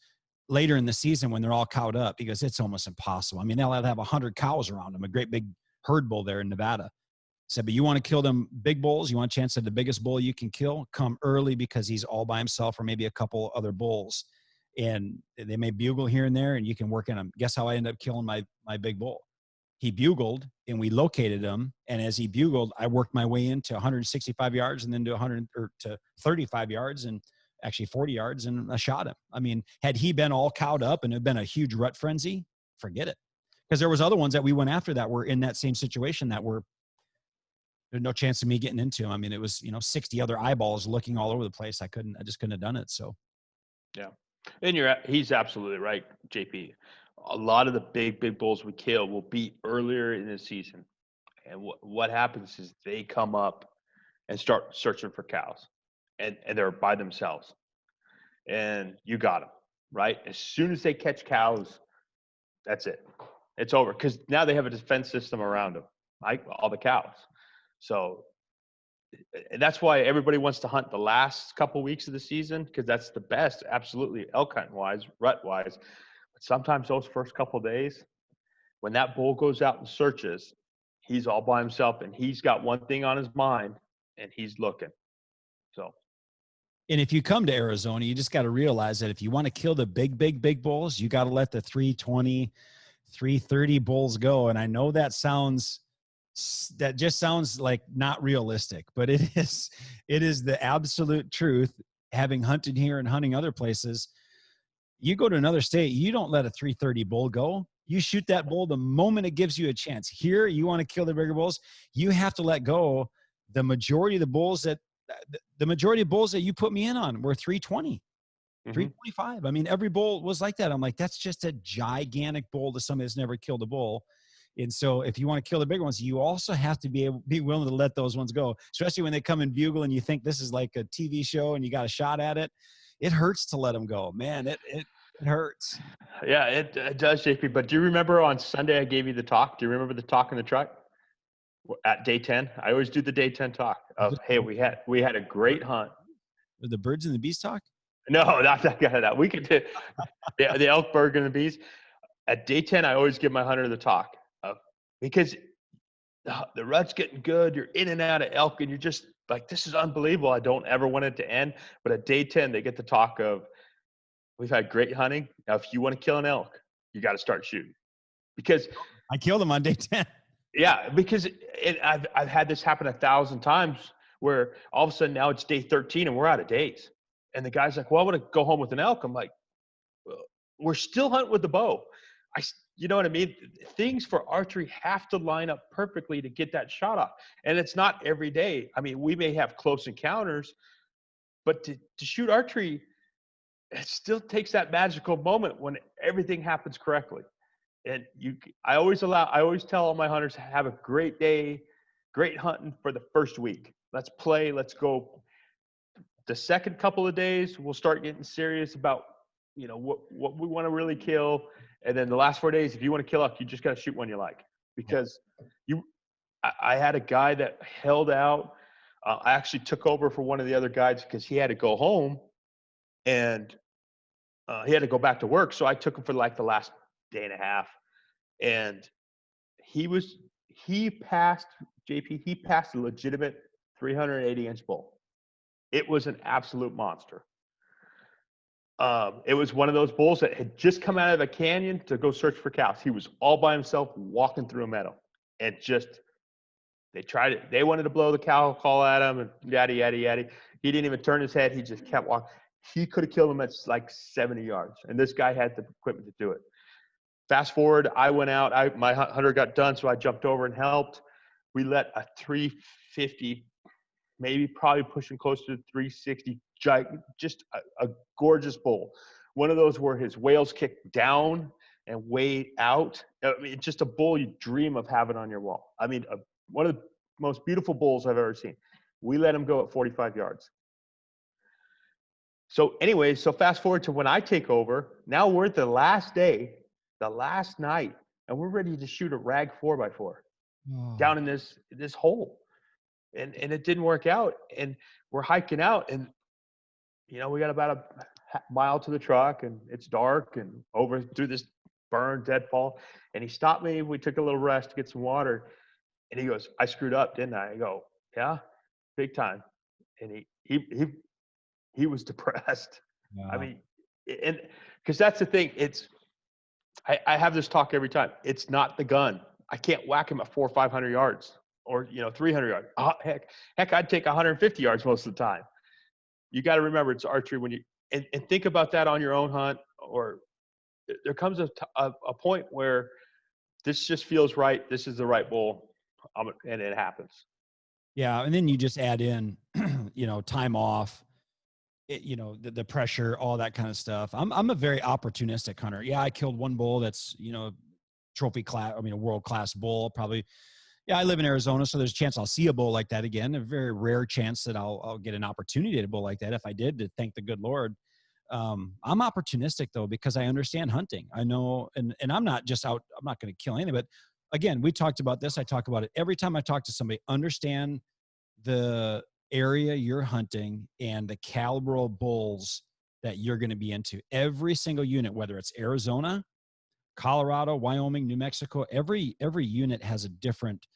later in the season when they're all cowed up, he goes, it's almost impossible. I mean, they'll have 100 cows around them, a great big herd bull there in Nevada. He said, but you want to kill them big bulls, you want a chance at the biggest bull you can kill, come early because he's all by himself or maybe a couple other bulls. And they may bugle here and there and you can work in them. Guess how I ended up killing my big bull? He bugled and we located him. And as he bugled, I worked my way into 165 yards and then to 100 or to 35 yards and actually 40 yards, and I shot him. I mean, had he been all cowed up and it had been a huge rut frenzy, forget it. Because there was other ones that we went after that were in that same situation that were, there's no chance of me getting into him. I mean, it was, 60 other eyeballs looking all over the place. I just couldn't have done it. So. Yeah. And he's absolutely right, JP. A lot of the big bulls we kill will be earlier in the season. And what happens is they come up and start searching for cows, and they're by themselves. And you got them, right? As soon as they catch cows, that's it. It's over, because now they have a defense system around them, like all the cows. So that's why everybody wants to hunt the last couple weeks of the season, because that's the best, absolutely, elk hunting wise, rut wise. But sometimes those first couple of days, when that bull goes out and searches, he's all by himself and he's got one thing on his mind and he's looking. So. And if you come to Arizona, you just got to realize that if you want to kill the big bulls, you got to let the 320, 330 bulls go. And I know that just sounds like not realistic, but it is the absolute truth. Having hunted here and hunting other places, you go to another state, you don't let a 330 bull go. You shoot that bull the moment it gives you a chance. Here, you want to kill the bigger bulls, you have to let go. The majority of the bulls that you put me in on were 320, 325. I mean, every bull was like that. I'm like, that's just a gigantic bull to somebody that's never killed a bull. And so if you want to kill the bigger ones, you also have to be willing to let those ones go, especially when they come and bugle and you think this is like a TV show and you got a shot at it. It hurts to let them go, man. It hurts. Yeah, it does, JP. But do you remember on Sunday I gave you the talk? Do you remember the talk in the truck at day 10? I always do the day 10 talk of, hey, we had a great hunt. The birds and the bees talk? No, not that guy. That we could do the elk, bird, and the bees. At day 10, I always give my hunter the talk of, because the rut's getting good. You're in and out of elk, and you're just like, this is unbelievable. I don't ever want it to end. But at day 10, they get the talk of, we've had great hunting. Now, if you want to kill an elk, you got to start shooting. Because I killed him on day 10. Yeah, because I've had this happen 1,000 times where all of a sudden now it's day 13 and we're out of days. And the guy's like, well, I want to go home with an elk. I'm like, well, we're still hunting with the bow. You know what I mean? Things for archery have to line up perfectly to get that shot off. And it's not every day. I mean, we may have close encounters, but to shoot archery, it still takes that magical moment when everything happens correctly. And I always tell all my hunters, have a great day, great hunting for the first week. Let's play, let's go. The second couple of days, we'll start getting serious about, what we want to really kill. And then the last 4 days, if you want to kill up, you just got to shoot one you like. Because I had a guy that held out. I actually took over for one of the other guys because he had to go home and he had to go back to work. So I took him for like the last day and a half. And he passed a legitimate 380-inch bull. It was an absolute monster. It was one of those bulls that had just come out of a canyon to go search for cows. He was all by himself walking through a meadow. And they wanted to blow the cow call at him and yada, yada, yada. He didn't even turn his head. He just kept walking. He could have killed him at like 70 yards. And this guy had the equipment to do it. Fast forward, I went out. My hunter got done, so I jumped over and helped. We let a 350, maybe probably pushing close to 360, just a gorgeous bull. One of those where his whales kick down and way out. I mean, just a bull you dream of having on your wall. I mean, one of the most beautiful bulls I've ever seen. We let him go at 45 yards. So anyways, so fast forward to when I take over. Now we're at the last day, the last night, and we're ready to shoot a rag 4x4 down in this hole. And it didn't work out. And we're hiking out, and we got about a mile to the truck, and it's dark and over through this burn deadfall. And he stopped me. We took a little rest to get some water. And he goes, "I screwed up, didn't I?" I go, "Yeah, big time." And he was depressed. Yeah. I mean, and because that's the thing. I have this talk every time. It's not the gun. I can't whack him at 400 or 500 yards or 300 yards. Oh, heck, I'd take 150 yards most of the time. You got to remember it's archery when you and think about that on your own hunt. Or there comes a point where this just feels right. This is the right bull, and it happens. Yeah, and then you just add in, time off. The pressure, all that kind of stuff. I'm a very opportunistic hunter. Yeah, I killed one bull that's, trophy class, a world class bull. Probably, yeah, I live in Arizona, so there's a chance I'll see a bull like that again. A very rare chance that I'll get an opportunity at a bull like that. If I did, to thank the good Lord. I'm opportunistic though, because I understand hunting. I know, and I'm not just out, I'm not going to kill anything, but again, we talked about this. I talk about it every time I talk to somebody. Understand the area you're hunting and the caliber of bulls that you're going to be into. Every single unit, whether it's Arizona, Colorado, Wyoming, New Mexico, every unit has a different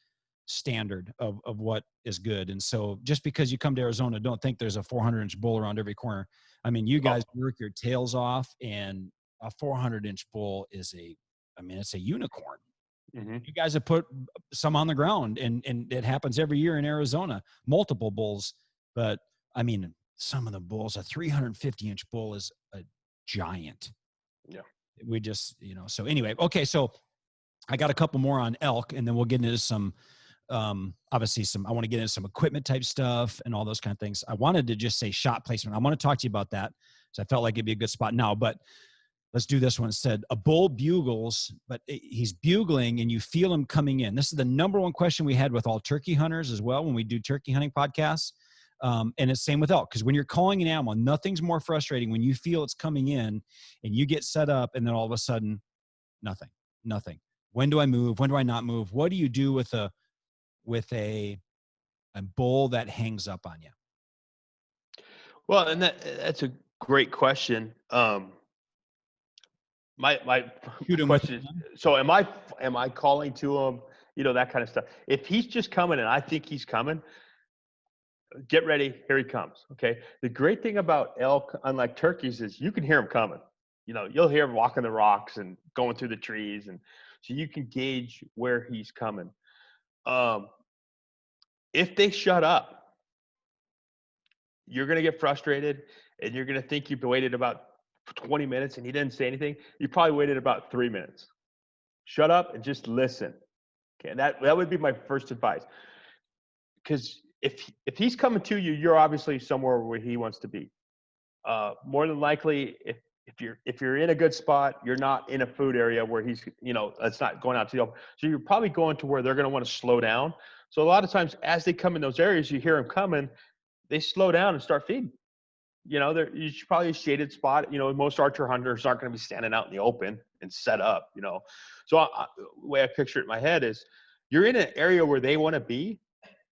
standard of what is good. And so just because you come to Arizona, don't think there's a 400-inch bull around every corner. I mean, you guys work your tails off, and a 400-inch bull it's a unicorn. Mm-hmm. You guys have put some on the ground, and it happens every year in Arizona, multiple bulls. But I mean, some of the bulls, a 350-inch bull is a giant. Yeah. We just, so anyway, okay. So I got a couple more on elk, and then we'll get into some, obviously I want to get into some equipment type stuff and all those kind of things. I wanted to just say shot placement. I want to talk to you about that. So I felt like it'd be a good spot now, but let's do this one instead. A bull bugles, but he's bugling and you feel him coming in. This is the number one question we had with all turkey hunters as well when we do turkey hunting podcasts. And it's same with elk, because when you're calling an animal, nothing's more frustrating when you feel it's coming in and you get set up and then all of a sudden, nothing. When do I move? When do I not move? What do you do with a bull that hangs up on you? Well, and that's a great question. My question is, so am I calling to him, that kind of stuff. If he's just coming and I think he's coming, get ready, here he comes. Okay. The great thing about elk, unlike turkeys, is you can hear him coming. You'll hear him walking the rocks and going through the trees, and so you can gauge where he's coming. If they shut up, you're going to get frustrated, and you're going to think you've waited about 20 minutes and he didn't say anything. You probably waited about 3 minutes. Shut up and just listen. Okay, and that would be my first advice. Because if he's coming to you, you're obviously somewhere where he wants to be. more than likely, if you're in a good spot, you're not in a food area where he's, it's not going out to the open. So you're probably going to where they're going to want to slow down. So a lot of times as they come in those areas, you hear them coming, they slow down and start feeding. You should probably a shaded spot. Most archer hunters aren't going to be standing out in the open and set up. So the way I picture it in my head is, you're in an area where they want to be,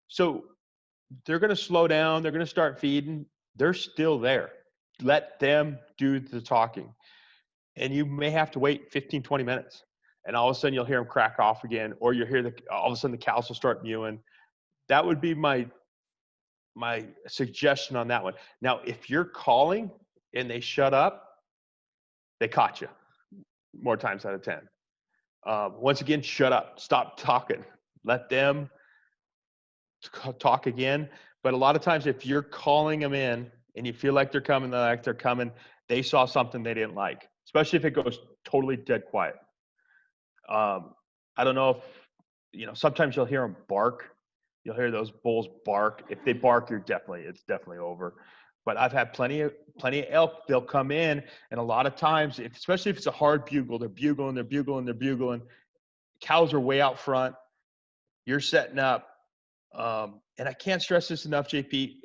so they're going to slow down. They're going to start feeding. They're still there. Let them do the talking, and you may have to wait 15, 20 minutes, and all of a sudden you'll hear them crack off again, or you hear all of a sudden the cows will start mewing. That would be my suggestion on that one. Now, if you're calling and they shut up, they caught you more times out of 10. Once again, shut up, stop talking, let them talk again. But a lot of times, if you're calling them in and you feel like they're coming, they saw something they didn't like, especially if it goes totally dead quiet. I don't know if, sometimes you'll hear them bark. You'll hear those bulls bark. If they bark, it's definitely over. But I've had plenty of elk. They'll come in, and a lot of times, especially if it's a hard bugle, they're bugling. Cows are way out front. You're setting up. And I can't stress this enough, JP.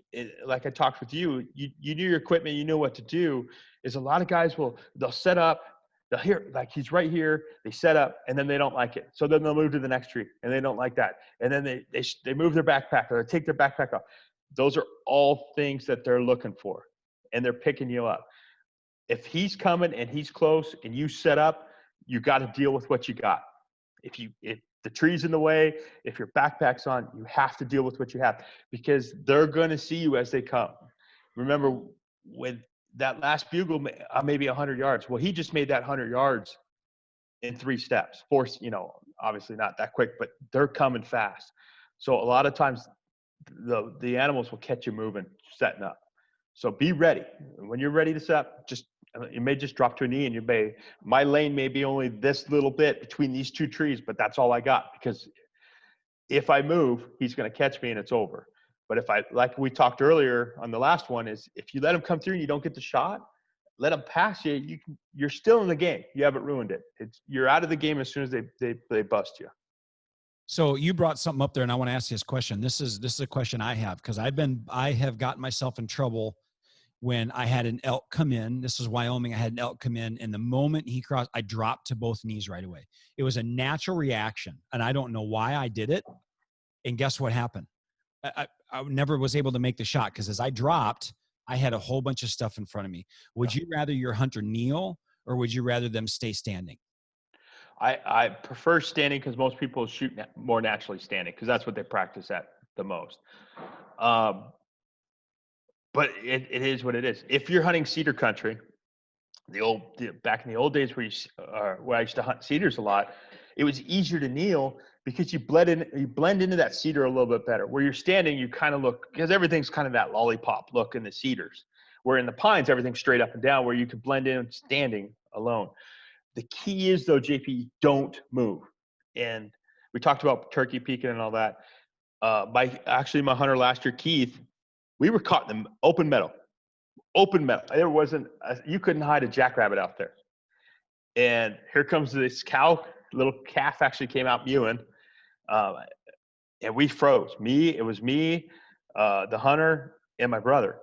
Like I talked with you, you knew your equipment, you know what to do. Is a lot of guys they'll set up, they'll hear like he's right here, they set up, and then they don't like it. So then they'll move to the next tree, and they don't like that. And then they move their backpack, or they take their backpack off. Those are all things that they're looking for, and they're picking you up. If he's coming and he's close and you set up, you got to deal with what you got. If the tree's in the way, if your backpack's on, you have to deal with what you have, because they're going to see you as they come. Remember when that last bugle, maybe 100 yards. Well, he just made that 100 yards in 3 steps. Obviously not that quick, but they're coming fast. So a lot of times the animals will catch you moving, setting up. So be ready. When you're ready to set up, you may just drop to a knee, and my lane may be only this little bit between these 2 trees, but that's all I got, because if I move, he's going to catch me and it's over. But like we talked earlier on the last one, is if you let him come through and you don't get the shot, let him pass you. You're still in the game. You haven't ruined it. You're out of the game as soon as they bust you. So you brought something up there, and I want to ask you this question. This is a question I have, because I have gotten myself in trouble when I had an elk come in. This is Wyoming. I had an elk come in, and the moment he crossed, I dropped to both knees right away. It was a natural reaction, and I don't know why I did it. And guess what happened? I never was able to make the shot, because as I dropped, I had a whole bunch of stuff in front of me. Would you rather your hunter kneel, or would you rather them stay standing? I prefer standing, because most people shoot more naturally standing, because that's what they practice at the most. But it is what it is. If you're hunting cedar country, back in the old days where I used to hunt cedars a lot, it was easier to kneel, because you blend into that cedar a little bit better. Where you're standing, you kind of look, because everything's kind of that lollipop look in the cedars. Where in the pines, everything's straight up and down, where you can blend in standing alone. The key is, though, JP, don't move. And we talked about turkey peeking and all that. My hunter last year, Keith, we were caught in the open meadow. There wasn't you couldn't hide a jackrabbit out there. And here comes this little calf actually came out mewing, and we froze. It was me, the hunter, and my brother.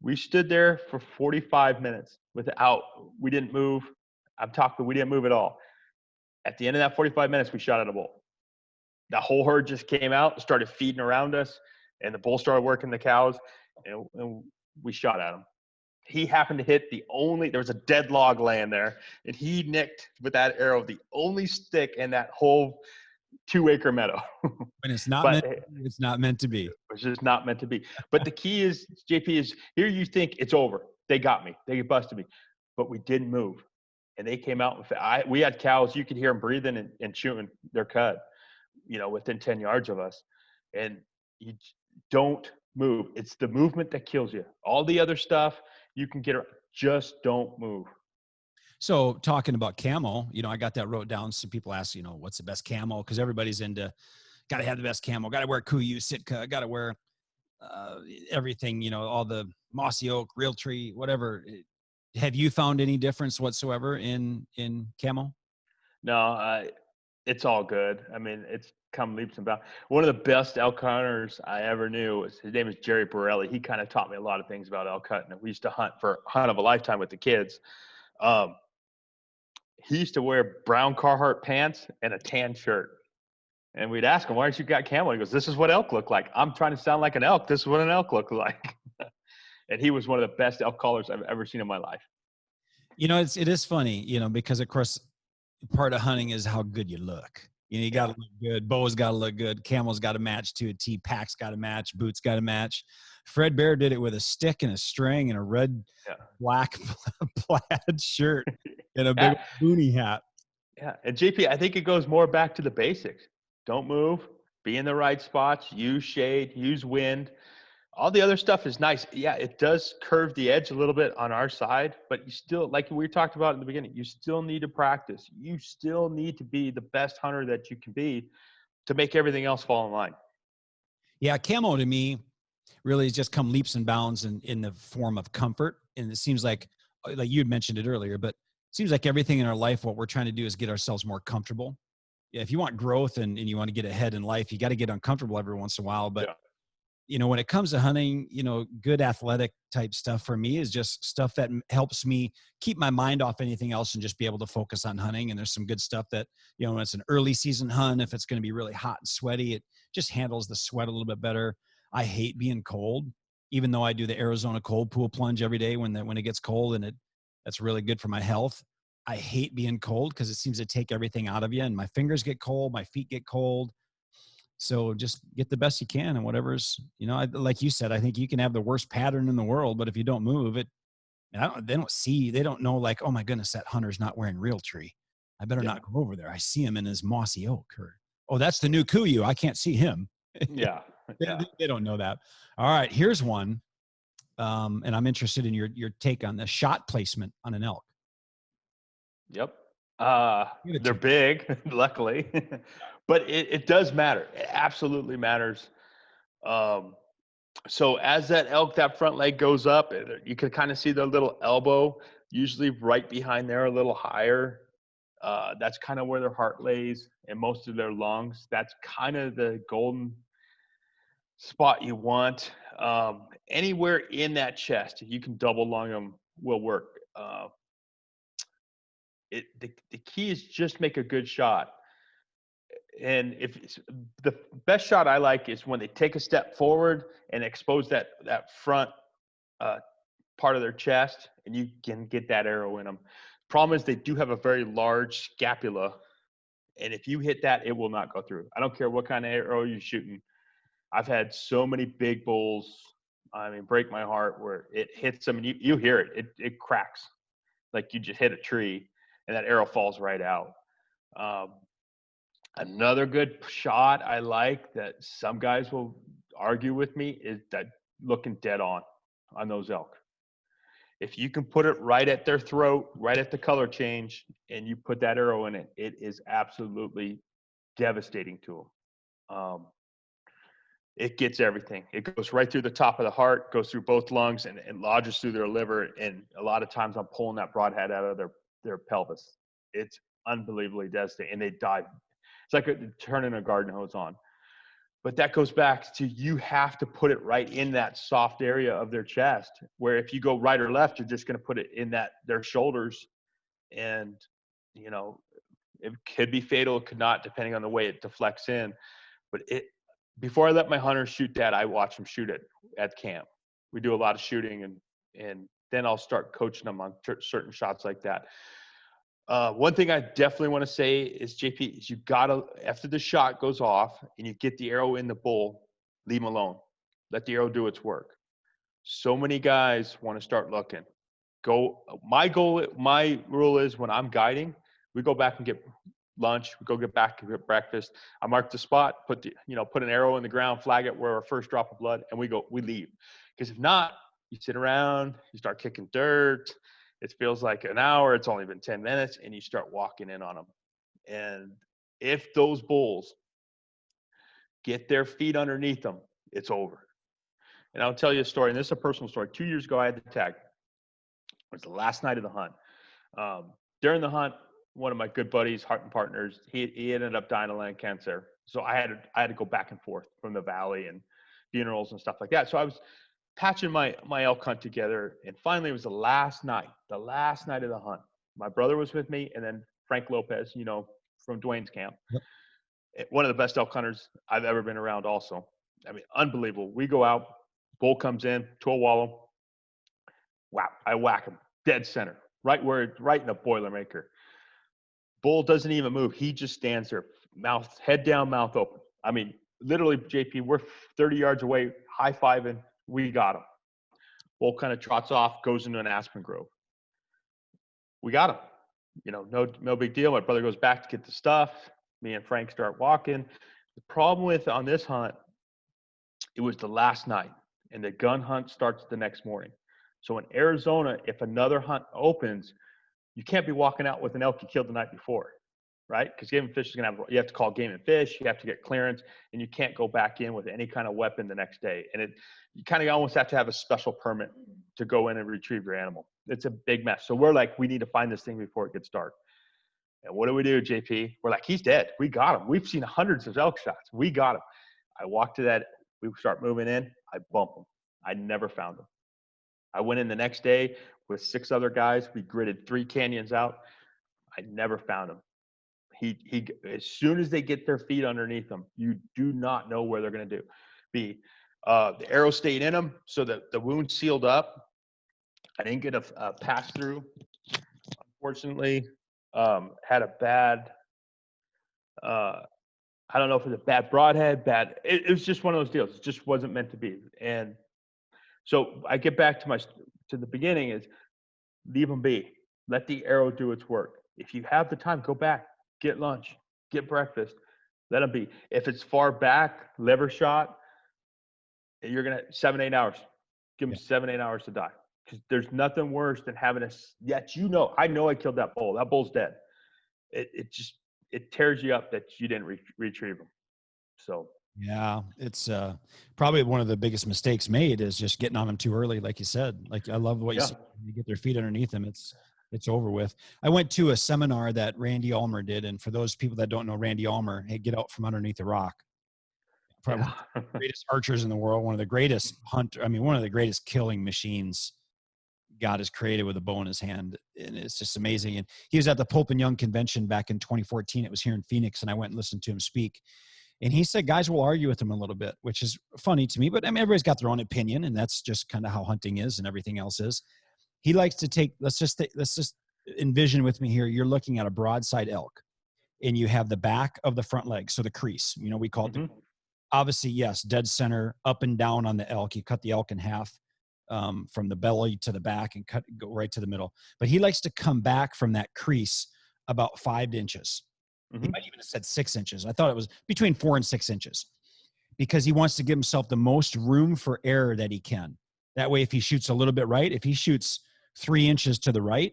We stood there for 45 minutes we didn't move. We didn't move at all. At the end of that 45 minutes, we shot at a bull. The whole herd just came out, started feeding around us, and the bull started working the cows, and we shot at him. He happened to hit there was a dead log laying there, and he nicked with that arrow the only stick in that whole 2-acre meadow. When it's not it's not meant to be. It's just not meant to be. But the key is, JP, is here you think it's over. They got me. They busted me. But we didn't move. And they came out. We had cows. You could hear them breathing and chewing their cud, within 10 yards of us. And you don't move. It's the movement that kills you. All the other stuff you can get around. Just don't move. So talking about camo, I got that wrote down. Some people ask, what's the best camo? Because everybody's into, got to have the best camo. Got to wear Kuiu, Sitka. Got to wear. uh, everything, all the mossy oak, real tree, whatever. Have you found any difference whatsoever in camo? No, it's all good. I mean, it's come leaps and bounds. One of the best elk hunters I ever knew was his name is Jerry Borelli. He kind of taught me a lot of things about elk hunting. We used to hunt for hunt of a lifetime with the kids. Um, he used to wear brown Carhartt pants and a tan shirt. And we'd ask him, "Why aren't you got camo?" He goes, "This is what elk look like. I'm trying to sound like an elk. This is what an elk look like." And he was one of the best elk callers I've ever seen in my life. It is funny, because of course part of hunting is how good you look. You got to Yeah, look good. Bow's got to look good. Camel's got to match to a T. Pack's got to match. Boots got to match. Fred Bear did it with a stick and a string and a red, yeah, black plaid shirt and a big yeah, boonie hat. yeah. And JP, I think it goes more back to the basics. Don't move. Be in the right spots. Use shade. Use wind. All the other stuff is nice. Yeah, it does curve the edge a little bit on our side, but you still, like we talked about in the beginning, you still need to practice. You still need to be the best hunter that you can be to make everything else fall in line. Yeah, camo to me really has just come leaps and bounds in the form of comfort. And it seems like you had mentioned it earlier, but it seems like everything in our life, what we're trying to do is get ourselves more comfortable. Yeah, if you want growth and you want to get ahead in life, you got to get uncomfortable every once in a while. But Yeah. when it comes to hunting, good athletic type stuff for me is just stuff that helps me keep my mind off anything else and just be able to focus on hunting. And there's some good stuff that, when it's an early season hunt, if it's going to be really hot and sweaty, it just handles the sweat a little bit better. I hate being cold, even though I do the Arizona cold pool plunge every day when it gets cold, and that's really good for my health. I hate being cold because it seems to take everything out of you, and my fingers get cold, my feet get cold. So just get the best you can, and whatever's, like you said, I think you can have the worst pattern in the world, but if you don't move it, they don't know, like, oh my goodness, that hunter's not wearing real tree. I better Yeah. not go over there. I see him in his mossy oak, or, oh, that's the new Kuyu. I can't see him. Yeah. they, Yeah. they don't know that. All right, here's one. And I'm interested in your take on the shot placement on an elk. Yep. Give it They're to me. big, luckily, but it does matter. It absolutely matters. Um, so as that elk, that front leg goes up, you can kind of see their little elbow, usually right behind there, a little higher. That's kind of where their heart lays and most of their lungs. That's kind of the golden spot you want. Anywhere in that chest, if you can double lung them, will work. The key is just make a good shot. And if the best shot I like is when they take a step forward and expose that front uh, part of their chest, and you can get that arrow in them. Problem is they do have a very large scapula, and if you hit that, it will not go through. I don't care what kind of arrow you're shooting. I've had so many big bulls, I mean, break my heart, where it hits them and you hear it cracks like you just hit a tree, and that arrow falls right out. Um, Another good shot I like that some guys will argue with me is that looking dead on those elk. If you can put it right at their throat, right at the color change, and you put that arrow in it, it is absolutely devastating to them. It gets everything. It goes right through the top of the heart, goes through both lungs, and lodges through their liver. And a lot of times I'm pulling that broadhead out of their pelvis. It's unbelievably devastating, and they die. It's like turning a garden hose on. But that goes back to you have to put it right in that soft area of their chest, where if you go right or left, you're just going to put it in their shoulders, and you know it could be fatal, it could not, depending on the way it deflects in. But before I let my hunters shoot that, I watch them shoot it at camp. We do a lot of shooting, and then I'll start coaching them on certain shots like that. One thing I definitely want to say is, JP, is you gotta, after the shot goes off and you get the arrow in the bull, leave them alone. Let the arrow do its work. So many guys want to start looking. My rule is when I'm guiding, we go back and get lunch. We go get back and get breakfast. I mark the spot, put an arrow in the ground, flag it where our first drop of blood, and we leave. Because if not, you sit around, you start kicking dirt. It feels like an hour. It's only been 10 minutes, and you start walking in on them. And if those bulls get their feet underneath them, it's over. And I'll tell you a story, and this is a personal story. 2 years ago, I had the tag. It was the last night of the hunt. During the hunt, one of my good buddies, hunting partners, he ended up dying of lung cancer. So I had to go back and forth from the valley and funerals and stuff like that. So I was patching my elk hunt together, and finally it was the last night of the hunt. My brother was with me, and then Frank Lopez, from Dwayne's camp, Yep. one of the best elk hunters I've ever been around. Also, I mean, unbelievable. We go out, bull comes in to a wallow. Wow, I whack him dead center, right in the Boilermaker. Bull doesn't even move. He just stands there, head down, mouth open. I mean, literally, JP, we're 30 yards away, high fiving. We got him. Bull kind of trots off, goes into an aspen grove. We got him. No big deal. My brother goes back to get the stuff. Me and Frank start walking. The problem on this hunt, it was the last night, and the gun hunt starts the next morning. So in Arizona, if another hunt opens, you can't be walking out with an elk you killed the night before, right? Because Game and Fish is you have to call Game and Fish, you have to get clearance, and you can't go back in with any kind of weapon the next day. And you kind of almost have to have a special permit to go in and retrieve your animal. It's a big mess. So we're like, we need to find this thing before it gets dark. And what do we do, JP? We're like, he's dead. We got him. We've seen hundreds of elk shots. We got him. I walk to that. We start moving in. I bump him. I never found him. I went in the next day with 6 other guys. We gridded 3 canyons out. I never found him. He as soon as they get their feet underneath them, you do not know where they're going to be. The arrow stayed in him, so that the wound sealed up. I didn't get a pass through, unfortunately. Had a bad, I don't know if it was a bad broadhead, it was just one of those deals. It just wasn't meant to be. And so I get back to the beginning is leave them be. Let the arrow do its work. If you have the time, go back, get lunch, get breakfast, let them be. If it's far back, liver shot, you're going to 7-8 hours. Give them 7-8 hours to die. Because there's nothing worse than having I know I killed that bull. That bull's dead. It tears you up that you didn't retrieve him. So yeah, it's probably one of the biggest mistakes made is just getting on them too early, like you said. Like, I love what you said. When you get their feet underneath them, it's over with. I went to a seminar that Randy Ulmer did, and for those people that don't know Randy Ulmer, hey, get out from underneath the rock. Probably one of the greatest archers in the world, one of the greatest one of the greatest killing machines God has created with a bow in his hand. And it's just amazing. And he was at the Pope and Young convention back in 2014. It was here in Phoenix, and I went and listened to him speak. And he said, guys will argue with him a little bit, which is funny to me, but I mean, everybody's got their own opinion, and that's just kind of how hunting is and everything else is. He likes to take, let's just envision with me here. You're looking at a broadside elk, and you have the back of the front leg. So the crease, we call it obviously, yes, dead center, up and down on the elk. You cut the elk in half from the belly to the back and go right to the middle. But he likes to come back from that crease about 5 inches. He might even have said 6 inches. I thought it was between 4 and 6 inches, because he wants to give himself the most room for error that he can. That way, if he shoots a little bit right, if he shoots 3 inches to the right,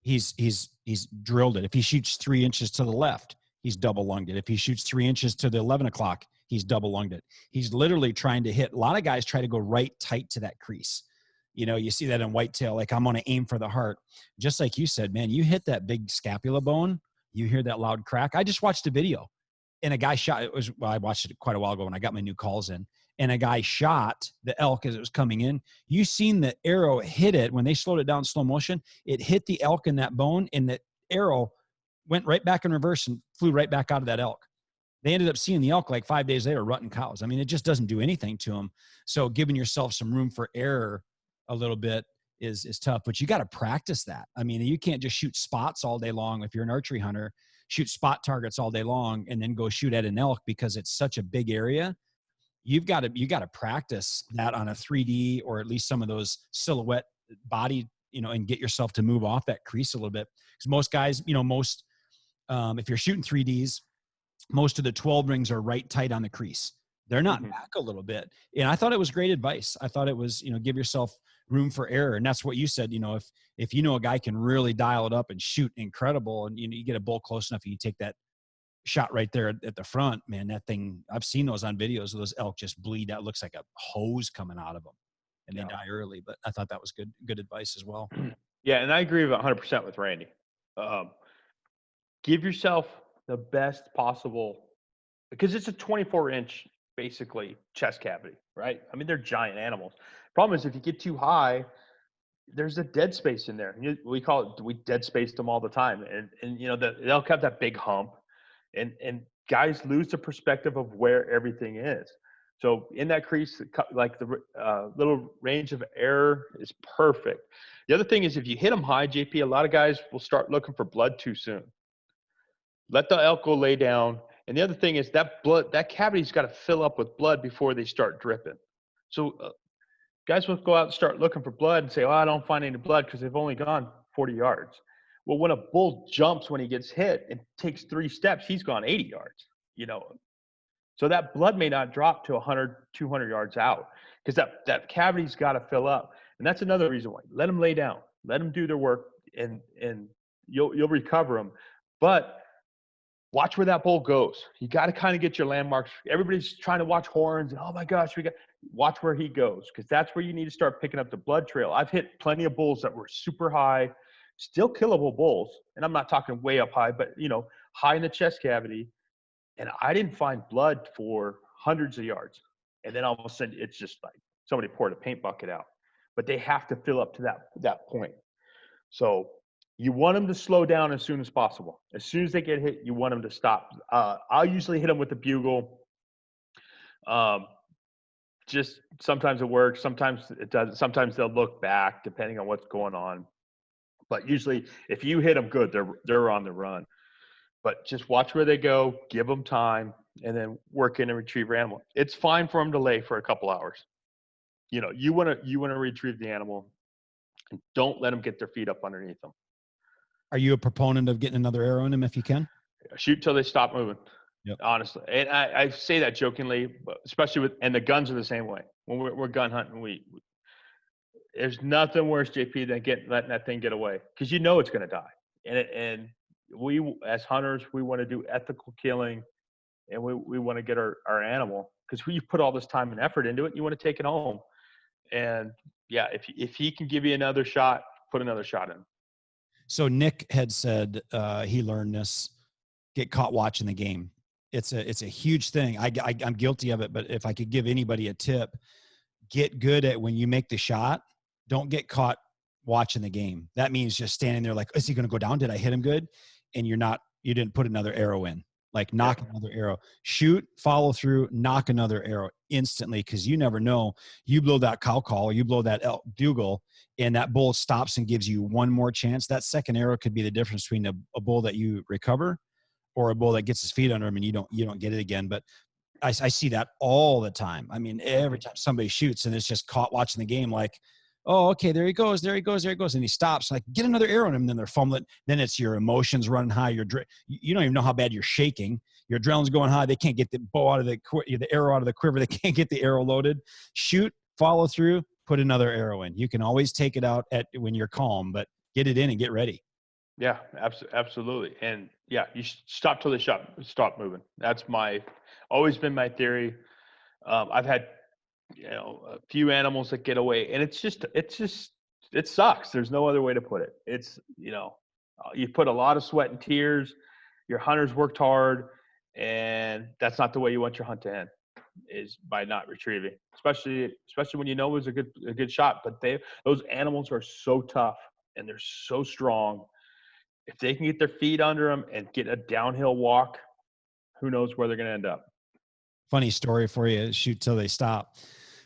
he's drilled it. If he shoots 3 inches to the left, he's double lunged it. If he shoots 3 inches to the 11 o'clock, he's double lunged it. He's literally trying to hit. A lot of guys try to go right tight to that crease. You see that in whitetail, like, I'm going to aim for the heart. Just like you said, man, you hit that big scapula bone, you hear that loud crack. I just watched a video, and a guy shot, I watched it quite a while ago when I got my new calls in, and a guy shot the elk as it was coming in. You seen the arrow hit it when they slowed it down slow motion. It hit the elk in that bone, and the arrow went right back in reverse and flew right back out of that elk. They ended up seeing the elk like 5 days later rutting cows. I mean, it just doesn't do anything to them. So giving yourself some room for error a little bit is tough, but you got to practice that. I mean, you can't just shoot spots all day long. If you're an archery hunter, shoot spot targets all day long and then go shoot at an elk because it's such a big area. You got to practice that on a 3D or at least some of those silhouette body, and get yourself to move off that crease a little bit. Because most guys, if you're shooting 3Ds, most of the 12 rings are right tight on the crease. They're not back a little bit. And I thought it was great advice. I thought it was, give yourself room for error. And that's what you said, if a guy can really dial it up and shoot incredible, and you get a bull close enough, and you take that shot right there at the front, man, that thing, I've seen those on videos of those elk just bleed out. Looks like a hose coming out of them and they Yeah. die early. But I thought that was good advice as well. Yeah, and I agree with 100% with Randy. Um, give yourself the best possible, because it's a 24-inch basically chest cavity, right? I mean, they're giant animals. Problem is, if you get too high, there's a dead space in there. We call it, we dead spaced them all the time, and they'll have that big hump, and guys lose the perspective of where everything is. So in that crease, like the little range of error is perfect. The other thing is, if you hit them high, JP, a lot of guys will start looking for blood too soon. Let the elk go lay down. And the other thing is that cavity's got to fill up with blood before they start dripping. So guys will go out and start looking for blood and say, "Oh, I don't find any blood," because they've only gone 40 yards. Well, when a bull jumps when he gets hit and takes 3 steps, he's gone 80 yards. So that blood may not drop to 100, 200 yards out, because that cavity's got to fill up. And that's another reason why. Let them lay down. Let them do their work, and you'll recover them. But watch where that bull goes. You got to kind of get your landmarks. Everybody's trying to watch horns, and oh my gosh, watch where he goes, because that's where you need to start picking up the blood trail. I've hit plenty of bulls that were super high, still killable bulls, and I'm not talking way up high, but high in the chest cavity, and I didn't find blood for hundreds of yards. And then all of a sudden, it's just like somebody poured a paint bucket out. But they have to fill up to that point. So you want them to slow down as soon as possible. As soon as they get hit, you want them to stop. I'll usually hit them with the bugle. Just sometimes it works, sometimes it doesn't. Sometimes they'll look back depending on what's going on. But usually, if you hit them good, they're on the run. But just watch where they go, give them time, and then work in and retrieve your animal. It's fine for them to lay for a couple hours. You want to retrieve the animal, and don't let them get their feet up underneath them. Are you a proponent of getting another arrow in them if you can? Shoot till they stop moving. Yep. Honestly, and I say that jokingly, but especially and the guns are the same way. When we're gun hunting, there's nothing worse, JP, than letting that thing get away, because it's going to die. And we as hunters, we want to do ethical killing, and we want to get our animal, because you put all this time and effort into it, you want to take it home. And yeah, if he can give you another shot, put another shot in. So Nick had said he learned this: get caught watching the game. It's a huge thing. I'm guilty of it, but if I could give anybody a tip, get good at when you make the shot. Don't get caught watching the game. That means just standing there like, is he going to go down? Did I hit him good? And you didn't put another arrow in. Like knock another arrow, shoot, follow through, knock another arrow instantly, because you never know. You blow that cow call, or you blow that elk bugle, and that bull stops and gives you one more chance. That second arrow could be the difference between a bull that you recover or a bull that gets his feet under him and you don't get it again. But I see that all the time. I mean, every time somebody shoots and it's just caught watching the game, like, oh, okay, there he goes. And he stops, like, get another arrow in him. And then they're fumbling. Then it's your emotions running high. You don't even know how bad you're shaking. Your adrenaline's going high. They can't get the bow out of the arrow out of the quiver. They can't get the arrow loaded. Shoot, follow through, put another arrow in. You can always take it out when you're calm, but get it in and get ready. Yeah, absolutely. And yeah, you stop till they stop moving. That's always been my theory. I've had, a few animals that get away, and it sucks. There's no other way to put it. It's, you put a lot of sweat and tears. Your hunters worked hard, and that's not the way you want your hunt to end, is by not retrieving, especially when it was a good shot. But those animals are so tough and they're so strong. If they can get their feet under them and get a downhill walk, who knows where they're going to end up. Funny story for you. Shoot till they stop.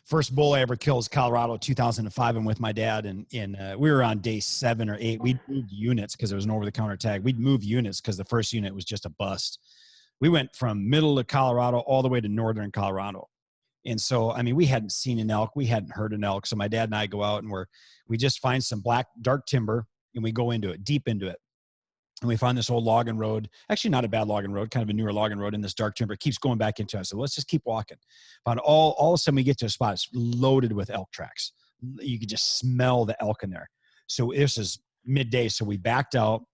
First bull I ever killed was Colorado, 2005. I'm with my dad, and we were on day 7 or 8. We'd moved units because it was an over-the-counter tag. We'd move units because the first unit was just a bust. We went from middle of Colorado all the way to northern Colorado. And so, I mean, we hadn't seen an elk. We hadn't heard an elk. So my dad and I go out and we just find some dark timber, and we go into it, deep into it. And we find this old logging road, actually not a bad logging road, kind of a newer logging road in this dark timber. It keeps going back into us. So let's just keep walking. Found all of a sudden we get to a spot, it's loaded with elk tracks. You could just smell the elk in there. So this is midday. So we backed out.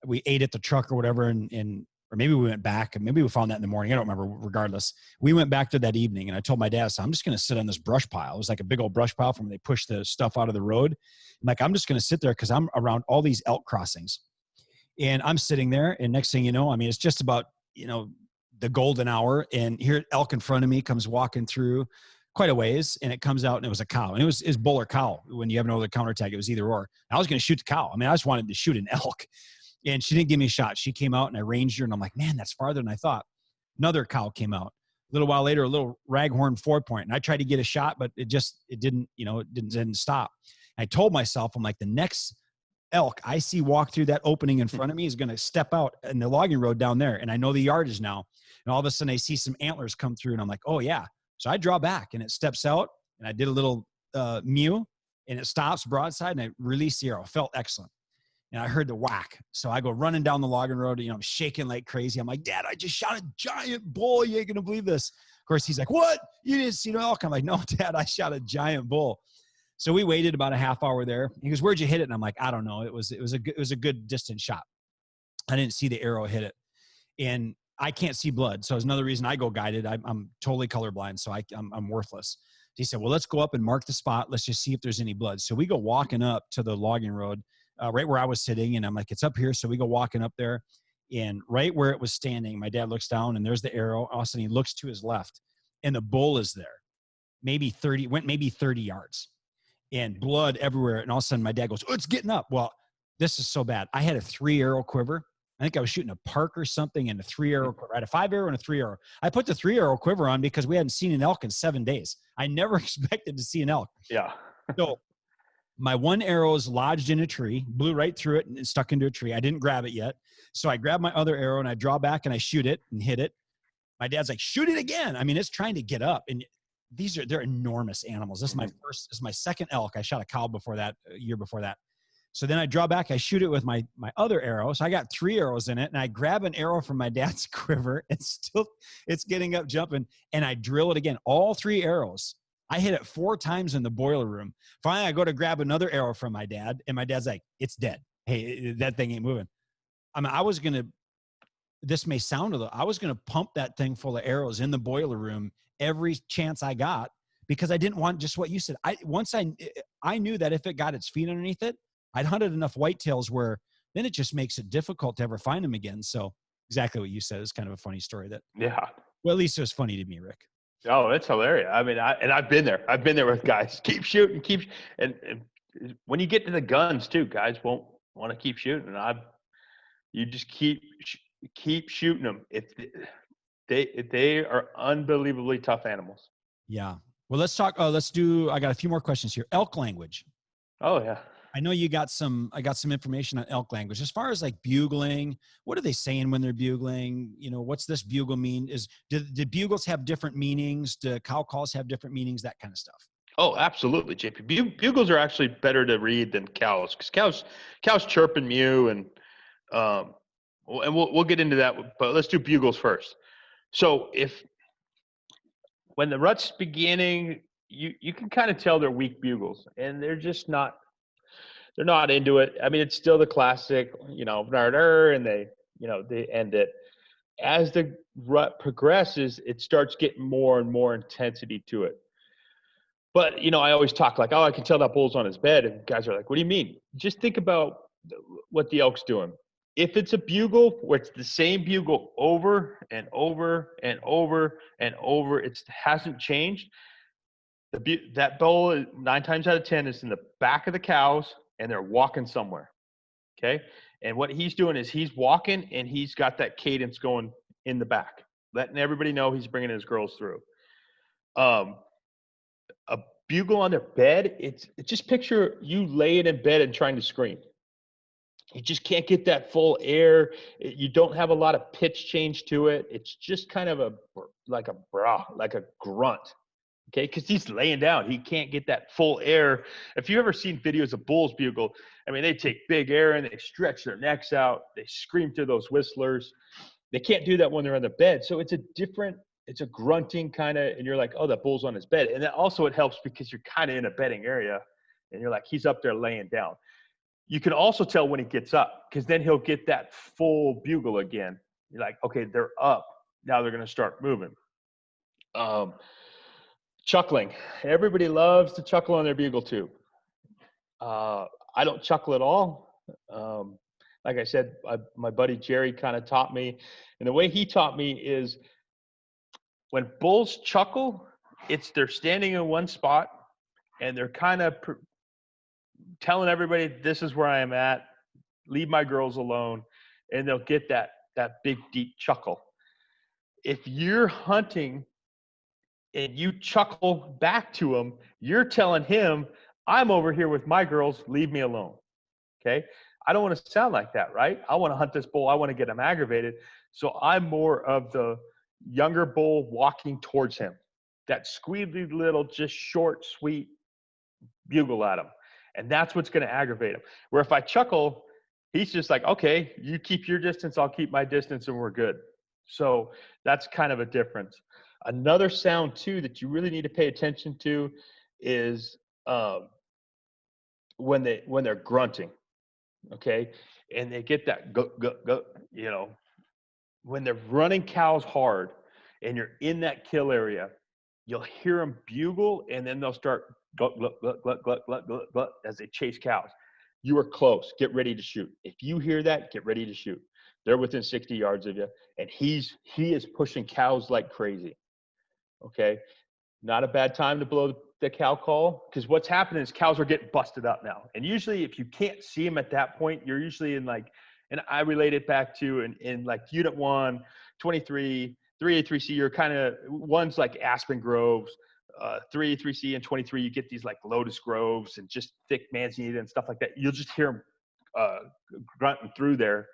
We ate at the truck or whatever. And or maybe we went back and maybe we found that in the morning. I don't remember. Regardless, we went back to that evening, and I told my dad, so I'm just going to sit on this brush pile. It was like a big old brush pile from when they pushed the stuff out of the road. I'm like, I'm just going to sit there because I'm around all these elk crossings. And I'm sitting there, and next thing you know, I mean, it's just about, the golden hour, and here elk in front of me comes walking through quite a ways, and it comes out, and it was a cow, and it was bull or cow. When you have no other counter tag, it was either or. I was going to shoot the cow. I mean, I just wanted to shoot an elk, and she didn't give me a shot. She came out, and I ranged her, and I'm like, man, that's farther than I thought. Another cow came out. A little while later, a little raghorn 4-point, and I tried to get a shot, but it didn't stop. I told myself, I'm like, the next elk I see walk through that opening in front of me is going to step out in the logging road down there. And I know the yardage now. And all of a sudden I see some antlers come through, and I'm like, oh yeah. So I draw back, and it steps out, and I did a little mew, and it stops broadside, and I release the arrow. Felt excellent. And I heard the whack. So I go running down the logging road, I'm shaking like crazy. I'm like, Dad, I just shot a giant bull. You ain't going to believe this. Of course, he's like, what? You didn't see no elk? I'm like, no, Dad, I shot a giant bull. So we waited about a half hour there. He goes, where'd you hit it? And I'm like, I don't know. It was a good distance shot. I didn't see the arrow hit it, and I can't see blood. So it's another reason I go guided. I'm totally colorblind. So I'm worthless. He said, well, let's go up and mark the spot. Let's just see if there's any blood. So we go walking up to the logging road, right where I was sitting. And I'm like, it's up here. So we go walking up there, and right where it was standing, my dad looks down, and there's the arrow. All of a sudden he looks to his left, and the bull is there. Maybe 30 yards. And blood everywhere. And all of a sudden my dad goes, oh, it's getting up. Well, this is so bad. I had a 3-arrow quiver. I think I was shooting a park or something, and a 3-arrow quiver. I had a 5-arrow and a 3-arrow. I put the 3-arrow quiver on because we hadn't seen an elk in 7 days. I never expected to see an elk. Yeah. So my one arrow is lodged in a tree, blew right through it and stuck into a tree. I didn't grab it yet. So I grab my other arrow, and I draw back, and I shoot it and hit it. My dad's like, shoot it again. I mean, it's trying to get up, and they're enormous animals. This is my second elk. I shot a cow before that, a year before that. So then I draw back, I shoot it with my other arrow. So I got 3 arrows in it, and I grab an arrow from my dad's quiver, and still it's getting up, jumping, and I drill it again. All 3 arrows. I hit it 4 times in the boiler room. Finally, I go to grab another arrow from my dad, and my dad's like, it's dead. Hey, that thing ain't moving. I mean, this may sound a little, I was going to pump that thing full of arrows in the boiler room every chance I got, because I didn't want just what you said. I knew that if it got its feet underneath it, I'd hunted enough whitetails where then it just makes it difficult to ever find them again. So exactly what you said is kind of a funny story Yeah. Well, at least it was funny to me, Rick. Oh, it's hilarious. I mean, I've been there. I've been there with guys. Keep shooting, and when you get to the guns too, guys won't want to keep shooting. You just keep shooting them. They are unbelievably tough animals. Yeah. Well, let's talk. I got a few more questions here. Elk language. Oh yeah. I know I got some information on elk language. As far as like bugling, what are they saying when they're bugling? What's this bugle mean? Do bugles have different meanings? Do cow calls have different meanings? That kind of stuff. Oh, absolutely, JP. Bugles are actually better to read than cows, because cows chirp and mew, and we'll get into that. But let's do bugles first. So when the rut's beginning, you can kind of tell they're weak bugles, and they're not into it. I mean, it's still the classic, and they end it. As the rut progresses, it starts getting more and more intensity to it. But, I always talk like, oh, I can tell that bull's on his bed. And guys are like, what do you mean? Just think about what the elk's doing. If it's a bugle where it's the same bugle over and over and over and over, it hasn't changed. That bull, 9 times out of 10, is in the back of the cows, and they're walking somewhere. Okay. And what he's doing is he's walking, and he's got that cadence going in the back, letting everybody know he's bringing his girls through. A bugle on their bed, it's just picture you laying in bed and trying to scream. You just can't get that full air. You don't have a lot of pitch change to it. It's just kind of like a grunt. Okay, because he's laying down. He can't get that full air. If you've ever seen videos of bulls bugle, I mean, they take big air and they stretch their necks out. They scream through those whistlers. They can't do that when they're on the bed. So it's a grunting kind of, and you're like, oh, that bull's on his bed. And then also it helps because you're kind of in a bedding area, and you're like, he's up there laying down. You can also tell when he gets up, because then he'll get that full bugle again. You're like, okay, they're up. Now they're going to start moving. Um, Chuckling. Everybody loves to chuckle on their bugle tube. Uh, I don't chuckle at all. Like I said, my buddy Jerry kind of taught me, and the way he taught me is when bulls chuckle, it's they're standing in one spot and they're kind of telling everybody, "This is where I am at. Leave my girls alone," and they'll get that big deep chuckle. If you're hunting and you chuckle back to him, you're telling him, "I'm over here with my girls. Leave me alone." Okay. I don't want to sound like that, right? I want to hunt this bull. I want to get him aggravated. So I'm more of the younger bull walking towards him. That squealy little, just short, sweet bugle at him. And that's what's going to aggravate him. Where if I chuckle, he's just like, okay, you keep your distance, I'll keep my distance, and we're good. So that's kind of a difference. Another sound, too, that you really need to pay attention to is when they're grunting. Okay, and they get that go go go. When they're running cows hard, and you're in that kill area, you'll hear them bugle, and then they'll start glut glut glut glut glut glut glut glut as they chase cows. You are close. Get ready to shoot. If you hear that, get ready to shoot. They're within 60 yards of you, and he is pushing cows like crazy. Okay, not a bad time to blow the cow call, because what's happening is cows are getting busted up now. And usually if you can't see them at that point, you're usually in like, and I relate it back to in like unit 1, 23, 3A3C, you're kind of, one's like aspen groves, 3A3C and 23, you get these like lotus groves and just thick manzanita and stuff like that. You'll just hear them grunting through there.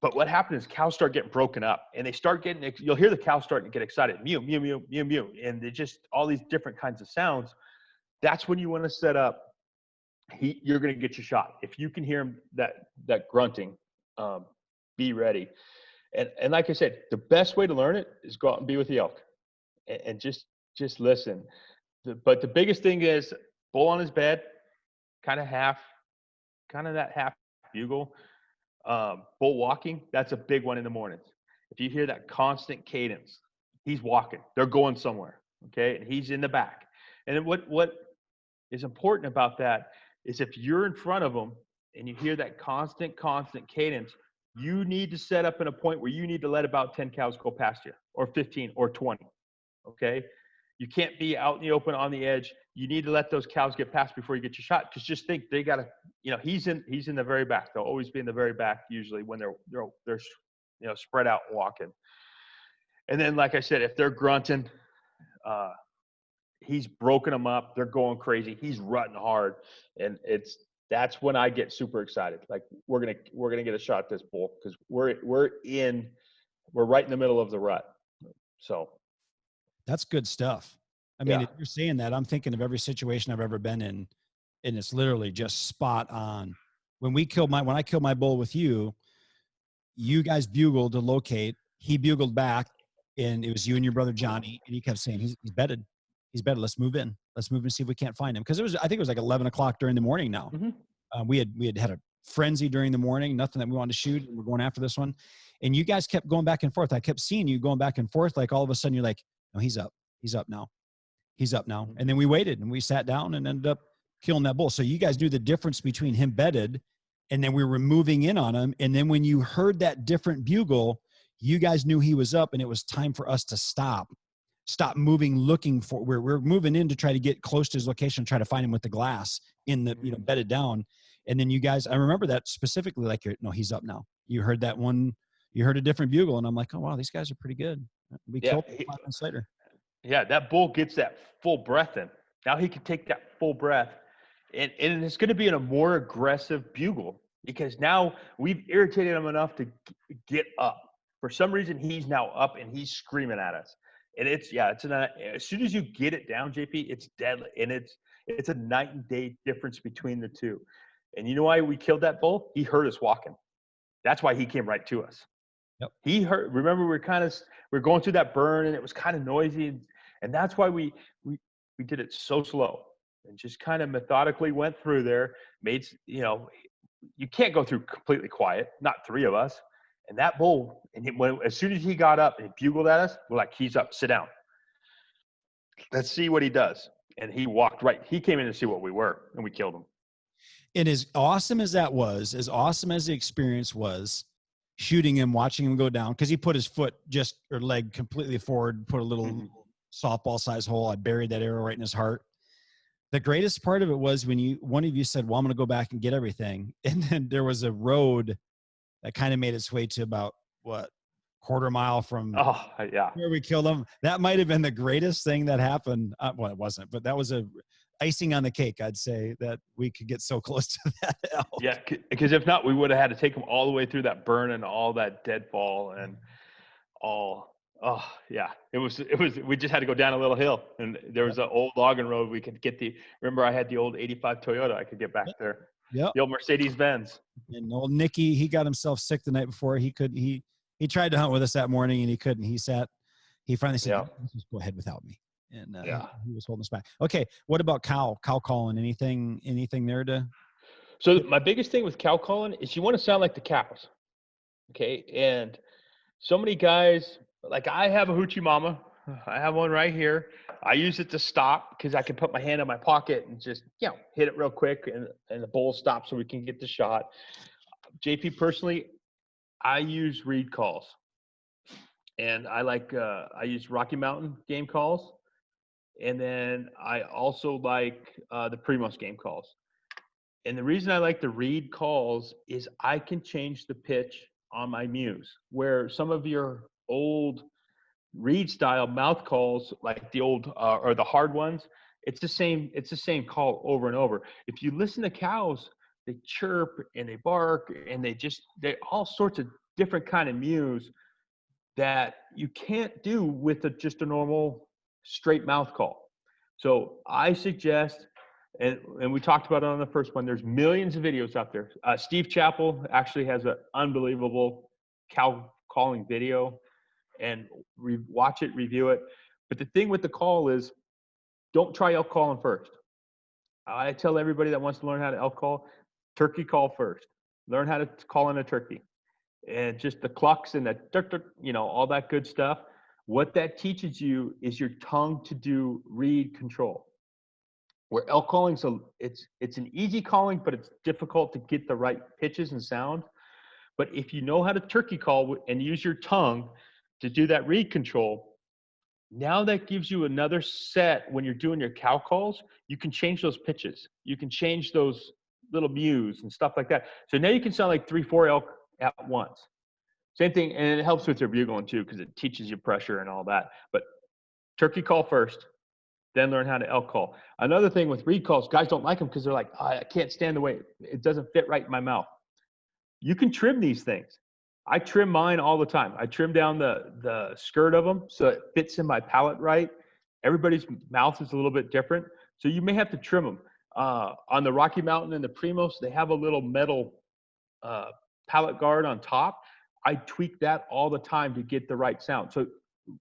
But what happens is cows start getting broken up, and they start getting, you'll hear the cows starting to get excited, mew, mew, mew, mew, mew, and they just, all these different kinds of sounds. That's when you want to set up, you're going to get your shot. If you can hear that grunting, be ready. And like I said, the best way to learn it is go out and be with the elk and just listen. But the biggest thing is bull on his bed, kind of that half bugle. Bull walking, that's a big one in the mornings. If you hear that constant cadence, he's walking. They're going somewhere, okay? And he's in the back. And then what is important about that is if you're in front of them and you hear that constant cadence, you need to set up in a point where you need to let about 10 cows go past you, or 15 or 20, okay? You can't be out in the open on the edge. You need to let those cows get past before you get your shot. Because just think, they got to, he's in the very back. They'll always be in the very back usually when they're spread out walking. And then, like I said, if they're grunting, he's broken them up. They're going crazy. He's rutting hard, and that's when I get super excited. Like we're gonna get a shot at this bull because we're right in the middle of the rut. So. That's good stuff. I mean, if you're saying that, I'm thinking of every situation I've ever been in, and it's literally just spot on. When I killed my bull with you, you guys bugled to locate. He bugled back, and it was you and your brother Johnny, and he kept saying, he's bedded. He's bedded. Let's move in. Let's move and see if we can't find him. Because I think it was like 11 o'clock during the morning now. Mm-hmm. We had a frenzy during the morning, nothing that we wanted to shoot. And we're going after this one. And you guys kept going back and forth. I kept seeing you going back and forth. Like all of a sudden you're like, no, he's up. He's up now. He's up now. And then we waited and we sat down and ended up killing that bull. So you guys knew the difference between him bedded and then we were moving in on him. And then when you heard that different bugle, you guys knew he was up and it was time for us to stop moving, looking for, we're moving in to try to get close to his location, try to find him with the glass in the, bedded down. And then you guys, I remember that specifically, like, no, he's up now. You heard that one, you heard a different bugle. And I'm like, oh, wow, these guys are pretty good. We killed him 5 minutes later. Yeah, that bull gets that full breath in. Now he can take that full breath, and it's going to be in a more aggressive bugle because now we've irritated him enough to get up. For some reason, he's now up and he's screaming at us. And as soon as you get it down, JP, it's deadly, and it's a night and day difference between the two. And you know why we killed that bull? He heard us walking. That's why he came right to us. Yep. He heard. Remember, we're going through that burn, and it was kind of noisy, and that's why we did it so slow and just kind of methodically went through there. You can't go through completely quiet. Not three of us. And that bull, as soon as he got up and bugled at us, we're like, he's up, sit down. Let's see what he does. And he walked right. He came in to see what we were, and we killed him. And as awesome as that was, as awesome as the experience was, shooting him, watching him go down, because he put his foot or leg completely forward, put a little softball size hole. I buried that arrow right in his heart. The greatest part of it was when one of you said, well, I'm going to go back and get everything. And then there was a road that kind of made its way to about quarter mile from where we killed him. That might've been the greatest thing that happened. Well, it wasn't, but that was a icing on the cake. I'd say that we could get so close to that elk. Yeah. Because if not, we would have had to take him all the way through that burn and all that deadfall and all. Oh yeah, it was, we just had to go down a little hill, and there was an old logging road. We could get remember I had the old 85 Toyota. I could get back there. Yep. The old Mercedes Benz. And old Nicky, he got himself sick the night before. He tried to hunt with us that morning and he couldn't. He finally said, just go ahead without me. And he was holding us back. Okay. What about cow calling? Anything there to? So my biggest thing with cow calling is you want to sound like the cows. Okay. And so many guys, like I have a hoochie mama. I have one right here. I use it to stop because I can put my hand in my pocket and just, hit it real quick and the bull stops so we can get the shot. JP, personally, I use reed calls. And I use Rocky Mountain game calls. And then I also like the Primos game calls. And the reason I like the reed calls is I can change the pitch on my muse, where some of your old reed style mouth calls, like the old or the hard ones, it's the same call over and over. If you listen to cows, they chirp and they bark and they're all sorts of different kind of mews that you can't do with just a normal straight mouth call. So I suggest, and we talked about it on the first one, there's millions of videos out there. Steve Chappell actually has an unbelievable cow calling video, and watch it, review it. But the thing with the call is, don't try elk calling first. I tell everybody that wants to learn how to elk call, turkey call first. Learn how to call in a turkey. And just the clucks and the all that good stuff. What that teaches you is your tongue to do reed control. Where elk calling, so it's an easy calling, but it's difficult to get the right pitches and sound. But if you know how to turkey call and use your tongue to do that reed control, now that gives you another set when you're doing your cow calls. You can change those pitches. You can change those little mews and stuff like that. So now you can sound like 3-4 elk at once. Same thing, and it helps with your bugling too, because it teaches you pressure and all that. But turkey call first, then learn how to elk call. Another thing with reed calls, guys don't like them because they're like, I can't stand the way it doesn't fit right in my mouth. You can trim these things. I trim mine all the time. I trim down the skirt of them so it fits in my palate right. Everybody's mouth is a little bit different, so you may have to trim them. On the Rocky Mountain and the Primos, they have a little metal palate guard on top. I tweak that all the time to get the right sound. So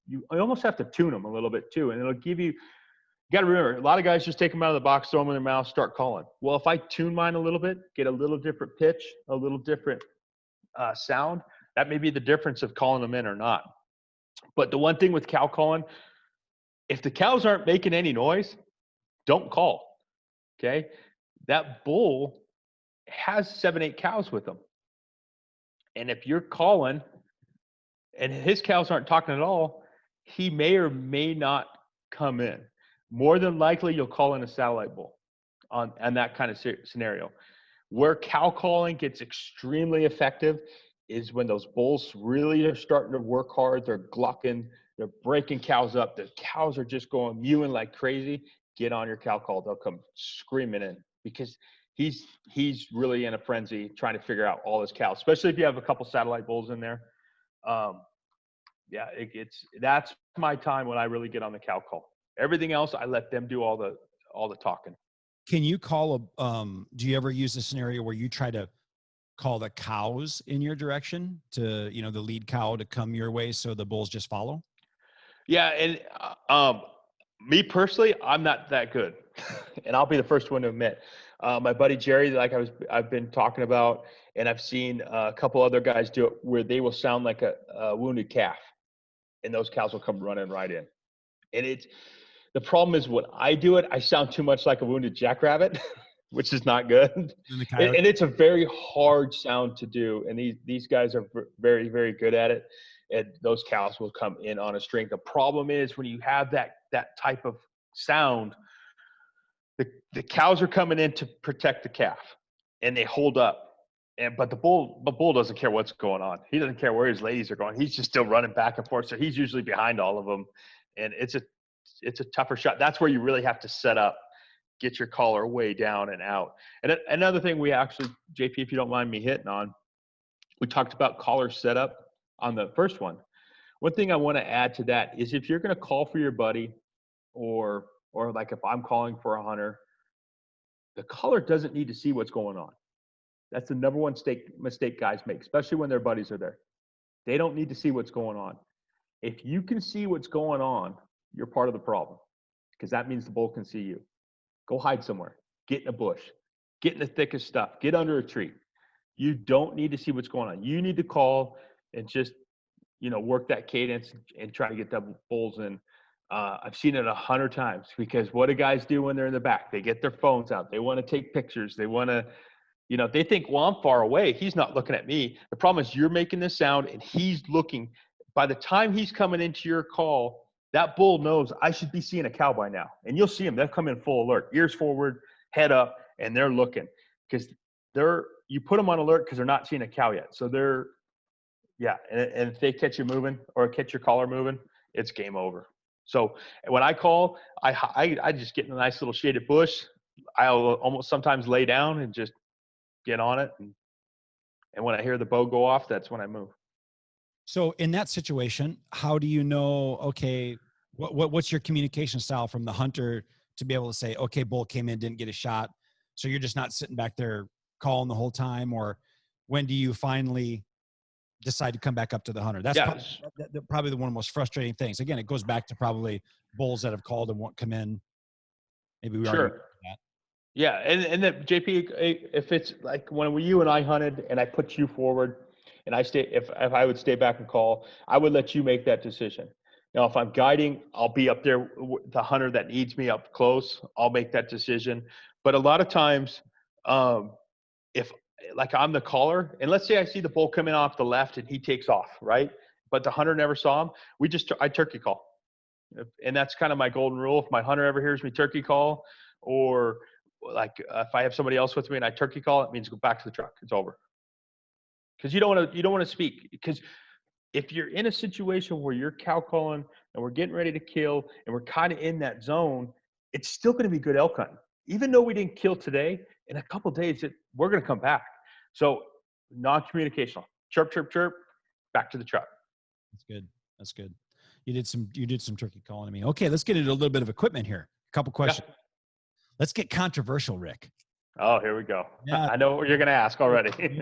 you almost have to tune them a little bit too, and it'll give you. You got to remember, a lot of guys just take them out of the box, throw them in their mouth, start calling. Well, if I tune mine a little bit, get a little different pitch, a little different sound, that may be the difference of calling them in or not. But the one thing with cow calling, if the cows aren't making any noise, don't call. Okay? That bull has 7-8 cows with him. And if you're calling and his cows aren't talking at all, he may or may not come in. More than likely, you'll call in a satellite bull on that kind of scenario. Where cow calling gets extremely effective is when those bulls really are starting to work hard. They're glucking. They're breaking cows up. The cows are just going mewing like crazy. Get on your cow call. They'll come screaming in because he's really in a frenzy trying to figure out all his cows, especially if you have a couple satellite bulls in there. That's my time when I really get on the cow call. Everything else, I let them do all the talking. Can you call do you ever use a scenario where you try to call the cows in your direction to, the lead cow to come your way so the bulls just follow? Yeah. And me personally, I'm not that good. And I'll be the first one to admit. My buddy Jerry, like I've been talking about, and I've seen a couple other guys do it where they will sound like a wounded calf, and those cows will come running right in. And the problem is when I do it, I sound too much like a wounded jackrabbit, which is not good. And the coyote. it's a very hard sound to do. And these guys are very, very good at it. And those cows will come in on a string. The problem is when you have that type of sound, the cows are coming in to protect the calf, and they hold up. But the bull doesn't care what's going on. He doesn't care where his ladies are going. He's just still running back and forth. So he's usually behind all of them, and it's a tougher shot. That's where you really have to set up, get your collar way down and out. And another thing we actually, JP, if you don't mind me hitting on, we talked about collar setup on the first one. One thing I want to add to that is if you're going to call for your buddy, or like if I'm calling for a hunter, the collar doesn't need to see what's going on. That's the number one mistake guys make, especially when their buddies are there. They don't need to see what's going on. If you can see what's going on, you're part of the problem, because that means the bull can see you. Go hide somewhere. Get in a bush. Get in the thickest stuff. Get under a tree. You don't need to see what's going on. You need to call and just, work that cadence and try to get the bulls in. I've seen it 100 times, because what do guys do when they're in the back? They get their phones out. They want to take pictures. They want to, they think, well, I'm far away. He's not looking at me. The problem is you're making this sound and he's looking. By the time he's coming into your call, that bull knows I should be seeing a cow by now. And you'll see them. They'll come in full alert, ears forward, head up, and they're looking, because you put them on alert because they're not seeing a cow yet. So and if they catch you moving or catch your collar moving, it's game over. So when I call, I just get in a nice little shaded bush. I'll almost sometimes lay down and just get on it. And when I hear the bow go off, that's when I move. So in that situation, how do you know, okay, what's your communication style from the hunter to be able to say, okay, bull came in, didn't get a shot, so you're just not sitting back there calling the whole time? Or when do you finally decide to come back up to the hunter? That's probably one of the most frustrating things. Again, it goes back to probably bulls that have called and won't come in. Maybe we already that. Yeah, and then JP, if it's like when you and I hunted and I put you forward, and if I would stay back and call, I would let you make that decision. Now, if I'm guiding, I'll be up there, the hunter that needs me up close, I'll make that decision. But a lot of times, if like I'm the caller, and let's say I see the bull coming off the left and he takes off, right? But the hunter never saw him, I turkey call. And that's kind of my golden rule. If my hunter ever hears me turkey call, or like if I have somebody else with me and I turkey call, it means go back to the truck. It's over. Because you don't want to speak. Because if you're in a situation where you're cow calling and we're getting ready to kill and we're kind of in that zone, it's still going to be good elk hunting. Even though we didn't kill today, in a couple of days, we're going to come back. So non-communicational, chirp, chirp, chirp, back to the truck. That's good. You did some turkey calling to me. Okay, let's get into a little bit of equipment here. A couple questions. Yeah. Let's get controversial, Rick. Oh, here we go. Yeah. I know what you're going to ask already.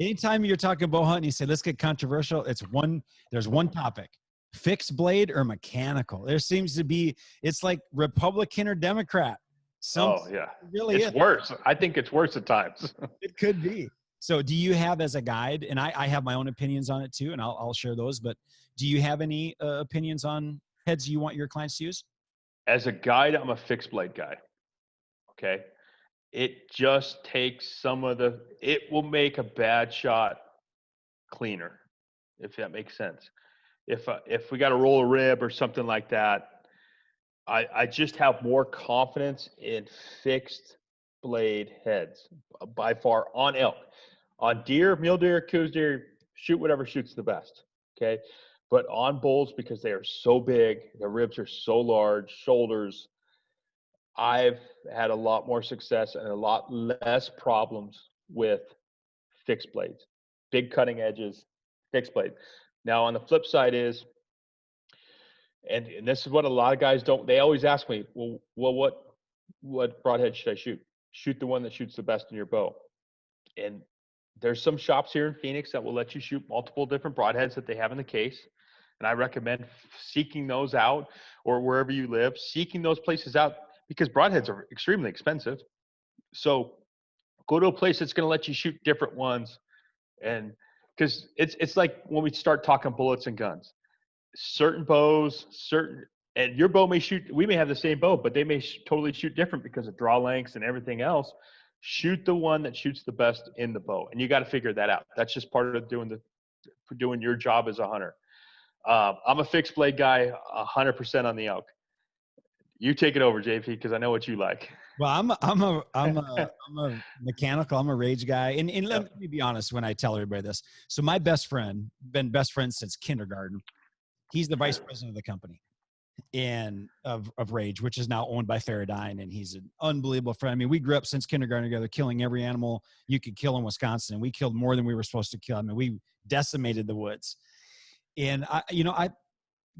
Anytime you're talking bow hunting, you say, let's get controversial. There's one topic: fixed blade or mechanical. There seems to be, it's like Republican or Democrat. It's worse. I think it's worse at times. It could be. So do you have, as a guide, and I have my own opinions on it too, and I'll share those, but do you have any opinions on heads you want your clients to use? As a guide, I'm a fixed blade guy. Okay. It just takes it will make a bad shot cleaner, if that makes sense. If we got to roll a rib or something like that, I just have more confidence in fixed blade heads by far on elk. On deer, mule deer, coos deer, shoot whatever shoots the best. Okay. But on bulls, because they are so big, their ribs are so large, shoulders, I've had a lot more success and a lot less problems with fixed blades, big cutting edges, fixed blade. Now, on the flip side is, and this is what a lot of guys don't, they always ask me, well, what broadhead should I shoot? Shoot the one that shoots the best in your bow. And there's some shops here in Phoenix that will let you shoot multiple different broadheads that they have in the case. And I recommend seeking those out, or wherever you live, seeking those places out, because broadheads are extremely expensive. So go to a place that's going to let you shoot different ones. And because it's like when we start talking bullets and guns, certain bows, and your bow may shoot, we may have the same bow, but they may totally shoot different because of draw lengths and everything else. Shoot the one that shoots the best in the bow. And you got to figure that out. That's just part of doing your job as a hunter. I'm a fixed blade guy, 100% on the elk. You take it over, JP, because I know what you like. Well, I'm a mechanical. I'm a rage guy. And let me be honest when I tell everybody this. So my best friend, been best friends since kindergarten. He's the vice president of the company and of Rage, which is now owned by Faradyne. And he's an unbelievable friend. I mean, we grew up since kindergarten together, killing every animal you could kill in Wisconsin. And we killed more than we were supposed to kill. I mean, we decimated the woods. And I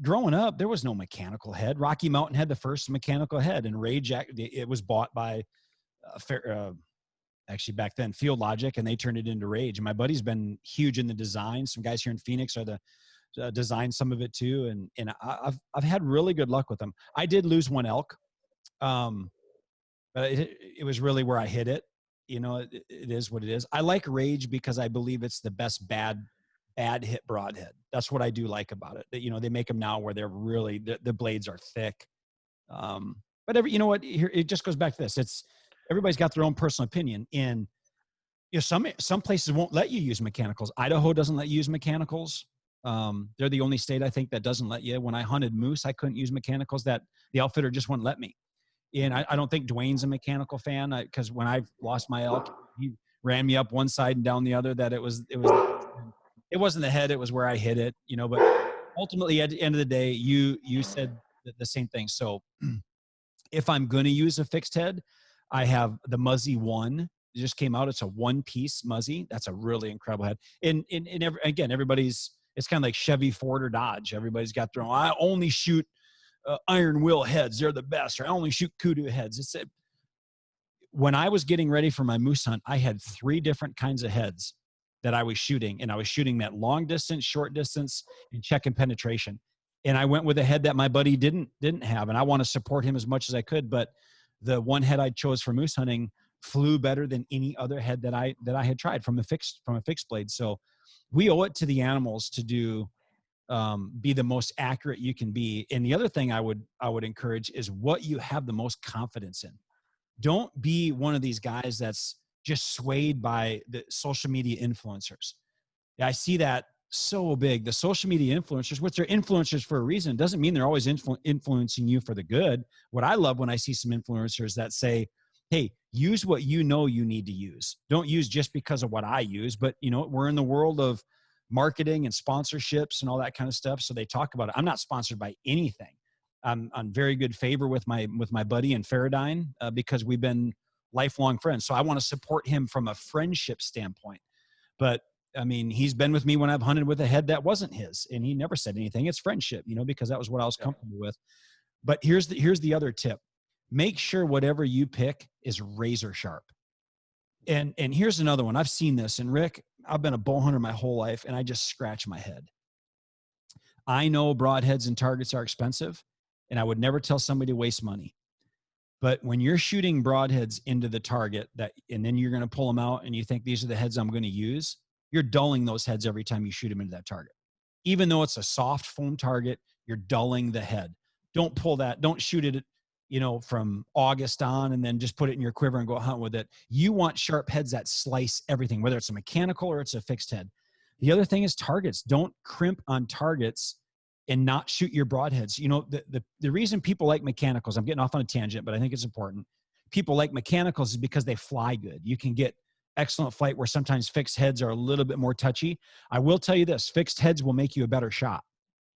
growing up, there was no mechanical head. Rocky Mountain had the first mechanical head, and Rage, it was bought by actually back then Field Logic, and they turned it into Rage. And my buddy's been huge in the design. Some guys here in Phoenix are the design some of it too, and I've had really good luck with them. I did lose one elk, but it was really where I hit it. It is what it is. I like Rage because I believe it's the best bad hit broadhead. That's what I do like about it. That they make them now where they're really the blades are thick. But here it just goes back to this. It's everybody's got their own personal opinion, and some places won't let you use mechanicals. Idaho doesn't let you use mechanicals. They're the only state I think that doesn't let you. When I hunted moose, I couldn't use mechanicals. That the outfitter just wouldn't let me. And I don't think Dwayne's a mechanical fan because when I lost my elk, he ran me up one side and down the other. That it wasn't the head, it was where I hit it, but ultimately at the end of the day, you said the same thing. So if I'm going to use a fixed head, I have the Muzzy 1. It just came out. It's a one-piece Muzzy. That's a really incredible head. And again, it's kind of like Chevy, Ford, or Dodge. Everybody's got their own. I only shoot iron wheel heads. They're the best. Or I only shoot kudu heads. When I was getting ready for my moose hunt, I had 3 different kinds of heads that I was shooting, and I was shooting that long distance, short distance, and checking penetration. And I went with a head that my buddy didn't have, and I want to support him as much as I could. But the one head I chose for moose hunting flew better than any other head that I had tried from a fixed blade. So we owe it to the animals to be the most accurate you can be. And the other thing I would encourage is what you have the most confidence in. Don't be one of these guys that's just swayed by the social media influencers. I see that so big. The social media influencers, which are influencers for a reason, doesn't mean they're always influencing you for the good. What I love when I see some influencers that say, hey, use what you need to use. Don't use just because of what I use. But we're in the world of marketing and sponsorships and all that kind of stuff. So they talk about it. I'm not sponsored by anything. I'm on very good favor with my buddy and Faradyne because we've been lifelong friends. So I want to support him from a friendship standpoint. But I mean, he's been with me when I've hunted with a head that wasn't his, and he never said anything. It's friendship, because that was what I was comfortable with. But here's the other tip. Make sure whatever you pick is razor sharp. And here's another one. I've seen this. And Rick, I've been a bow hunter my whole life, and I just scratch my head. I know broadheads and targets are expensive, and I would never tell somebody to waste money. But when you're shooting broadheads into the target and then you're going to pull them out and you think these are the heads I'm going to use, you're dulling those heads every time you shoot them into that target. Even though it's a soft foam target, you're dulling the head. Don't pull that. Don't shoot it, from August on and then just put it in your quiver and go hunt with it. You want sharp heads that slice everything, whether it's a mechanical or it's a fixed head. The other thing is targets. Don't crimp on targets and not shoot your broadheads. The reason people like mechanicals, I'm getting off on a tangent, but I think it's important. People like mechanicals is because they fly good. You can get excellent flight where sometimes fixed heads are a little bit more touchy. I will tell you this, fixed heads will make you a better shot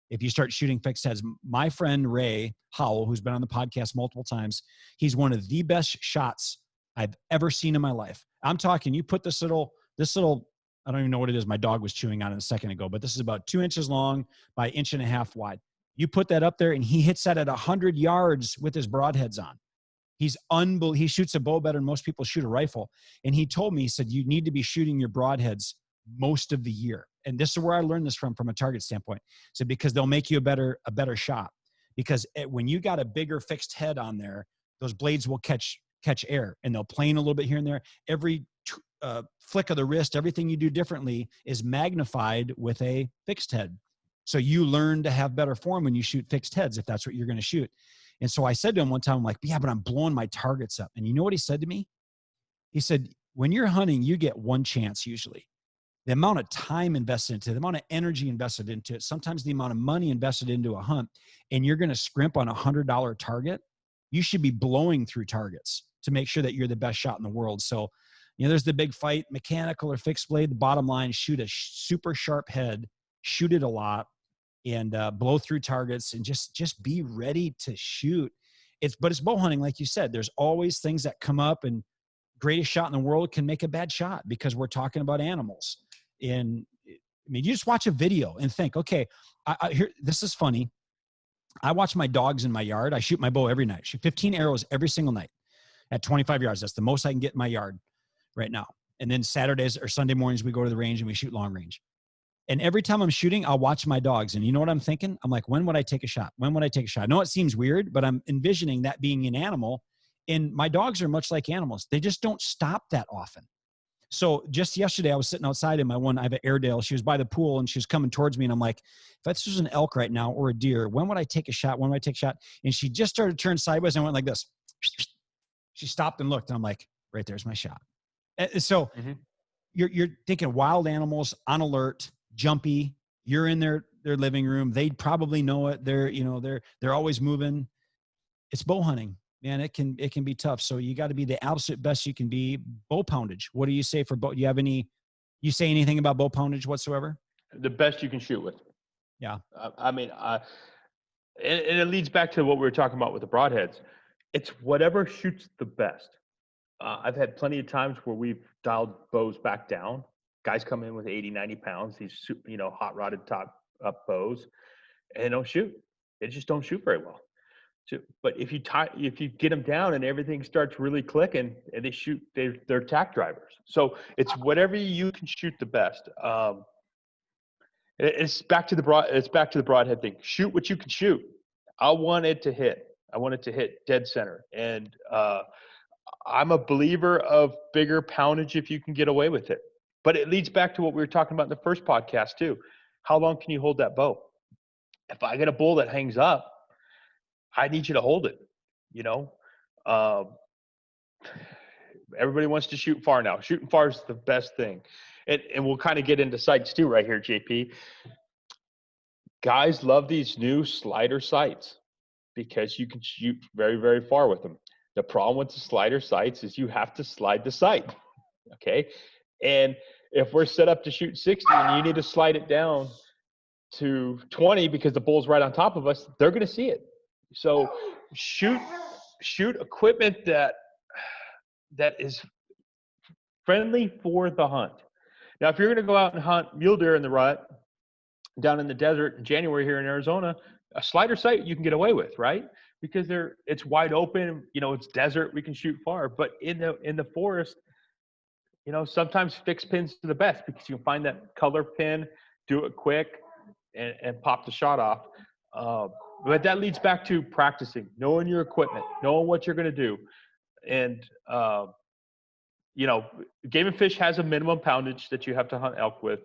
if you start shooting fixed heads. My friend Ray Howell, who's been on the podcast multiple times, he's one of the best shots I've ever seen in my life. I'm talking, you put this little, I don't even know what it is. My dog was chewing on it a second ago, but this is about 2 inches long by 1.5 inches wide. You put that up there and he hits that at 100 yards with his broadheads on. He's unbelievable. He shoots a bow better than most people shoot a rifle. And he told me, he said, you need to be shooting your broadheads most of the year. And this is where I learned this from a target standpoint. So because they'll make you a better shot. Because when you got a bigger fixed head on there, those blades will catch catch air, and they'll plane a little bit here and there. Every flick of the wrist, everything you do differently is magnified with a fixed head. So you learn to have better form when you shoot fixed heads, if that's what you're going to shoot. And so I said to him one time, I'm like, yeah, but I'm blowing my targets up. And you know what he said to me? He said, when you're hunting, you get one chance usually. The amount of time invested into it, the amount of energy invested into it, sometimes the amount of money invested into a hunt, and you're going to scrimp on $100 target, you should be blowing through targets to make sure that you're the best shot in the world. So, there's the big fight, mechanical or fixed blade. The bottom line, shoot a super sharp head, shoot it a lot, and blow through targets, and just be ready to shoot. But it's bow hunting, like you said. There's always things that come up, and greatest shot in the world can make a bad shot because we're talking about animals. And I mean, you just watch a video and think, okay, here, this is funny. I watch my dogs in my yard. I shoot my bow every night. I shoot 15 arrows every single night at 25 yards. That's the most I can get in my yard right now. And then Saturdays or Sunday mornings, we go to the range and we shoot long range. And every time I'm shooting, I'll watch my dogs. And you know what I'm thinking? I'm like, when would I take a shot? When would I take a shot? I know it seems weird, but I'm envisioning that being an animal. And my dogs are much like animals. They just don't stop that often. So just yesterday, I was sitting outside in my I have an Airedale. She was by the pool and she was coming towards me. And I'm like, if this was an elk right now or a deer, when would I take a shot? When would I take a shot? And she just started to turn sideways and went like this. She stopped and looked. And I'm like, right there's my shot. And so you're thinking wild animals, on alert, jumpy. You're in their living room. They'd probably know it. They're always moving. It's bow hunting. Man, it can be tough. So you got to be the absolute best you can be. Bow poundage. What do you say for bow? You say anything about bow poundage whatsoever? The best you can shoot with. Yeah. And it leads back to what we were talking about with the broadheads. It's whatever shoots the best. I've had plenty of times where we've dialed bows back down. Guys come in with 80, 90 pounds, these, hot rodded top up bows, and they don't shoot. They just don't shoot very well. But if you get them down and everything starts really clicking, and they shoot, they're tack drivers. So it's whatever you can shoot the best. It's back to the broadhead thing. Shoot what you can shoot. I want it to hit. I want it to hit dead center. And I'm a believer of bigger poundage if you can get away with it. But it leads back to what we were talking about in the first podcast too. How long can you hold that bow? If I get a bull that hangs up, I need you to hold it. Everybody wants to shoot far now. Shooting far is the best thing. And we'll kind of get into sights too right here, JP. Guys love these new slider sights because you can shoot very, very far with them. The problem with the slider sights is you have to slide the sight. Okay. And if we're set up to shoot 60 and you need to slide it down to 20 because the bull's right on top of us, they're going to see it. So shoot equipment that is friendly for the hunt. Now, if you're going to go out and hunt mule deer in the rut down in the desert in January here in Arizona, a slider sight you can get away with, right? Because it's wide open, it's desert, we can shoot far. But in the forest, sometimes fixed pins are the best because you can find that color pin, do it quick, and pop the shot off. But that leads back to practicing, knowing your equipment, knowing what you're going to do. And, Game and Fish has a minimum poundage that you have to hunt elk with.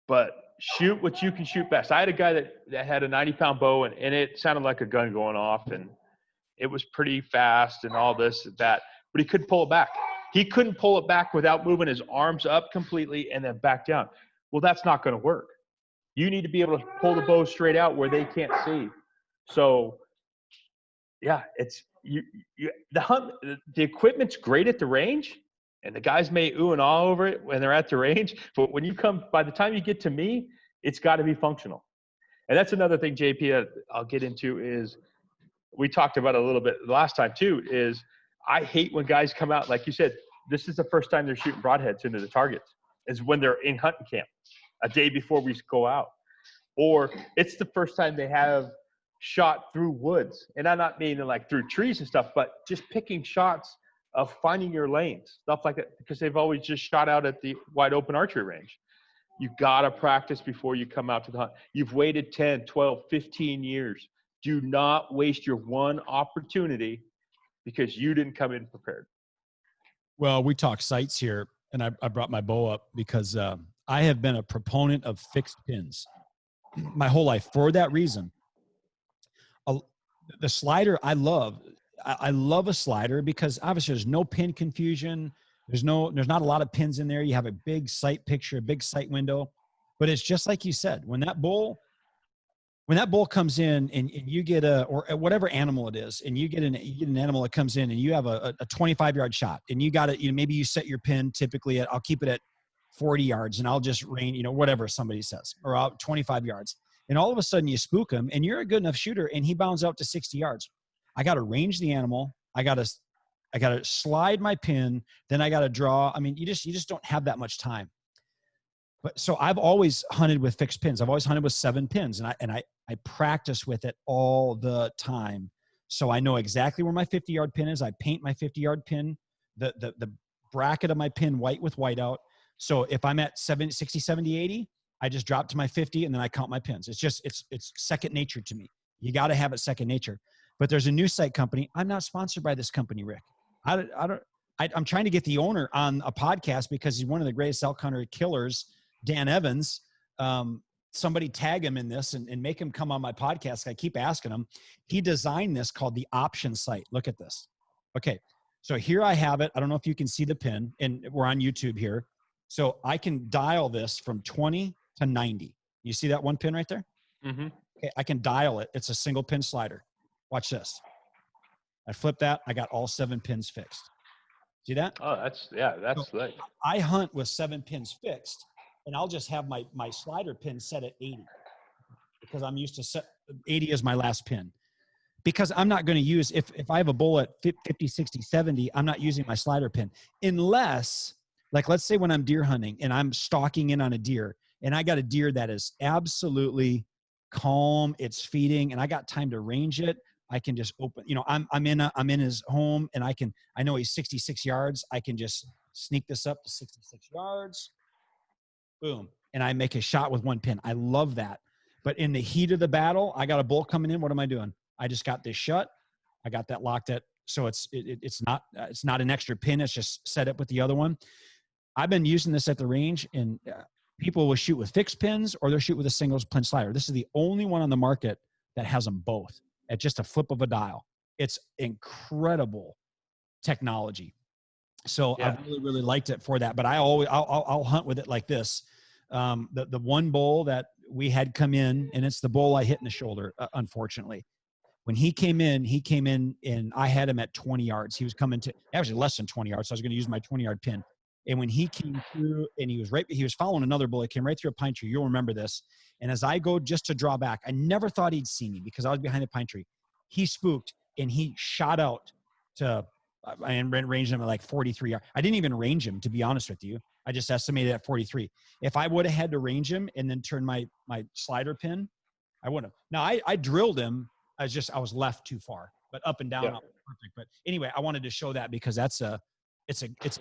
But shoot what you can shoot best. I had a guy that had a 90-pound bow, and it sounded like a gun going off, and it was pretty fast and all this and that. But he couldn't pull it back. He couldn't pull it back without moving his arms up completely and then back down. Well, that's not going to work. You need to be able to pull the bow straight out where they can't see. So, yeah, it's the equipment's great at the range, and the guys may ooh and ah over it when they're at the range. But by the time you get to me, it's got to be functional. And that's another thing, JP, that I'll get into is we talked about it a little bit last time too. Is I hate when guys come out, like you said, this is the first time they're shooting broadheads into the targets. Is when they're in hunting camp a day before we go out, or it's the first time they have shot through woods. And I'm not meaning like through trees and stuff, but just picking shots of finding your lanes, stuff like that, because they've always just shot out at the wide open archery range. You got to practice before you come out to the hunt. You've waited 10, 12, 15 years. Do not waste your one opportunity because you didn't come in prepared. Well, we talk sights here, and I brought my bow up because I have been a proponent of fixed pins my whole life for that reason. The slider I love. I love a slider because obviously there's no pin confusion. There's not a lot of pins in there. You have a big sight picture, a big sight window, but it's just like you said, when that bull comes in and you get or whatever animal it is, and you get an animal that comes in and you have a 25-yard shot, and you got it, maybe you set your pin typically I'll keep it at 40 yards and I'll just range, whatever somebody says, or out 25 yards. And all of a sudden you spook him and you're a good enough shooter and he bounds out to 60 yards. I got to range the animal. I got to slide my pin. Then I got to draw. I mean, you just don't have that much time. But so I've always hunted with fixed pins. I've always hunted with 7 pins, and I practice with it all the time. So I know exactly where my 50-yard pin is. I paint my 50-yard pin, the bracket of my pin white with white out. So if I'm at 60, 70, 80, I just drop to my 50 and then I count my pins. It's second nature to me. You got to have it second nature. But there's a new sight company. I'm not sponsored by this company, Rick. I'm trying to get the owner on a podcast because he's one of the greatest elk hunter killers, Dan Evans. Somebody tag him in this and make him come on my podcast. I keep asking him. He designed this called the option sight. Look at this. Okay. So here I have it. I don't know if you can see the pin, and we're on YouTube here. So I can dial this from 20 to 90. You see that one pin right there? Mm-hmm. Okay. I can dial it. It's a single pin slider. Watch this. I flip that. I got all 7 pins fixed. See that? Oh, that's like. I hunt with 7 pins fixed, and I'll just have my slider pin set at 80 because I'm used to set 80 as my last pin. Because I'm not going to use, if I have a bull at 50, 60, 70, I'm not using my slider pin unless, like, let's say when I'm deer hunting and I'm stalking in on a deer and I got a deer that is absolutely calm, it's feeding, and I got time to range it. I can just open, I'm in his home, and I know he's 66 yards. I can just sneak this up to 66 yards. Boom. And I make a shot with 1 pin. I love that. But in the heat of the battle, I got a bull coming in. What am I doing? I just got this shut. I got that locked at, so it's not an extra pin. It's just set up with the other one. I've been using this at the range, and people will shoot with fixed pins or they'll shoot with a single pin slider. This is the only one on the market that has them both at just a flip of a dial. It's incredible technology. So yeah. I really, really liked it for that. But I'll hunt with it like this. The one bull that we had come in, and it's the bull I hit in the shoulder, unfortunately. When he came in and I had him at 20 yards. He was coming to actually less than 20 yards. So I was going to use my 20-yard pin. And when he came through and he was following another bull, he came right through a pine tree. You'll remember this. And as I go just to draw back, I never thought he'd see me because I was behind the pine tree. He spooked and he shot out to, and ranged him at like 43 yards. I didn't even range him, to be honest with you. I just estimated at 43. If I would have had to range him and then turn my slider pin, I wouldn't have. Now I drilled him. I was left too far, but up and down, yeah. Perfect. But anyway, I wanted to show that because it's a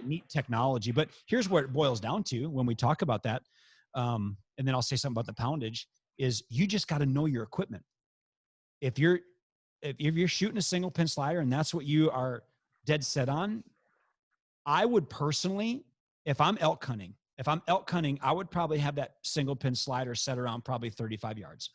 neat technology. But here's what it boils down to when we talk about that. And then I'll say something about the poundage is you just got to know your equipment. If you're shooting a single pin slider and that's what you are dead set on, I would personally, if I'm elk hunting, I would probably have that single pin slider set around probably 35 yards.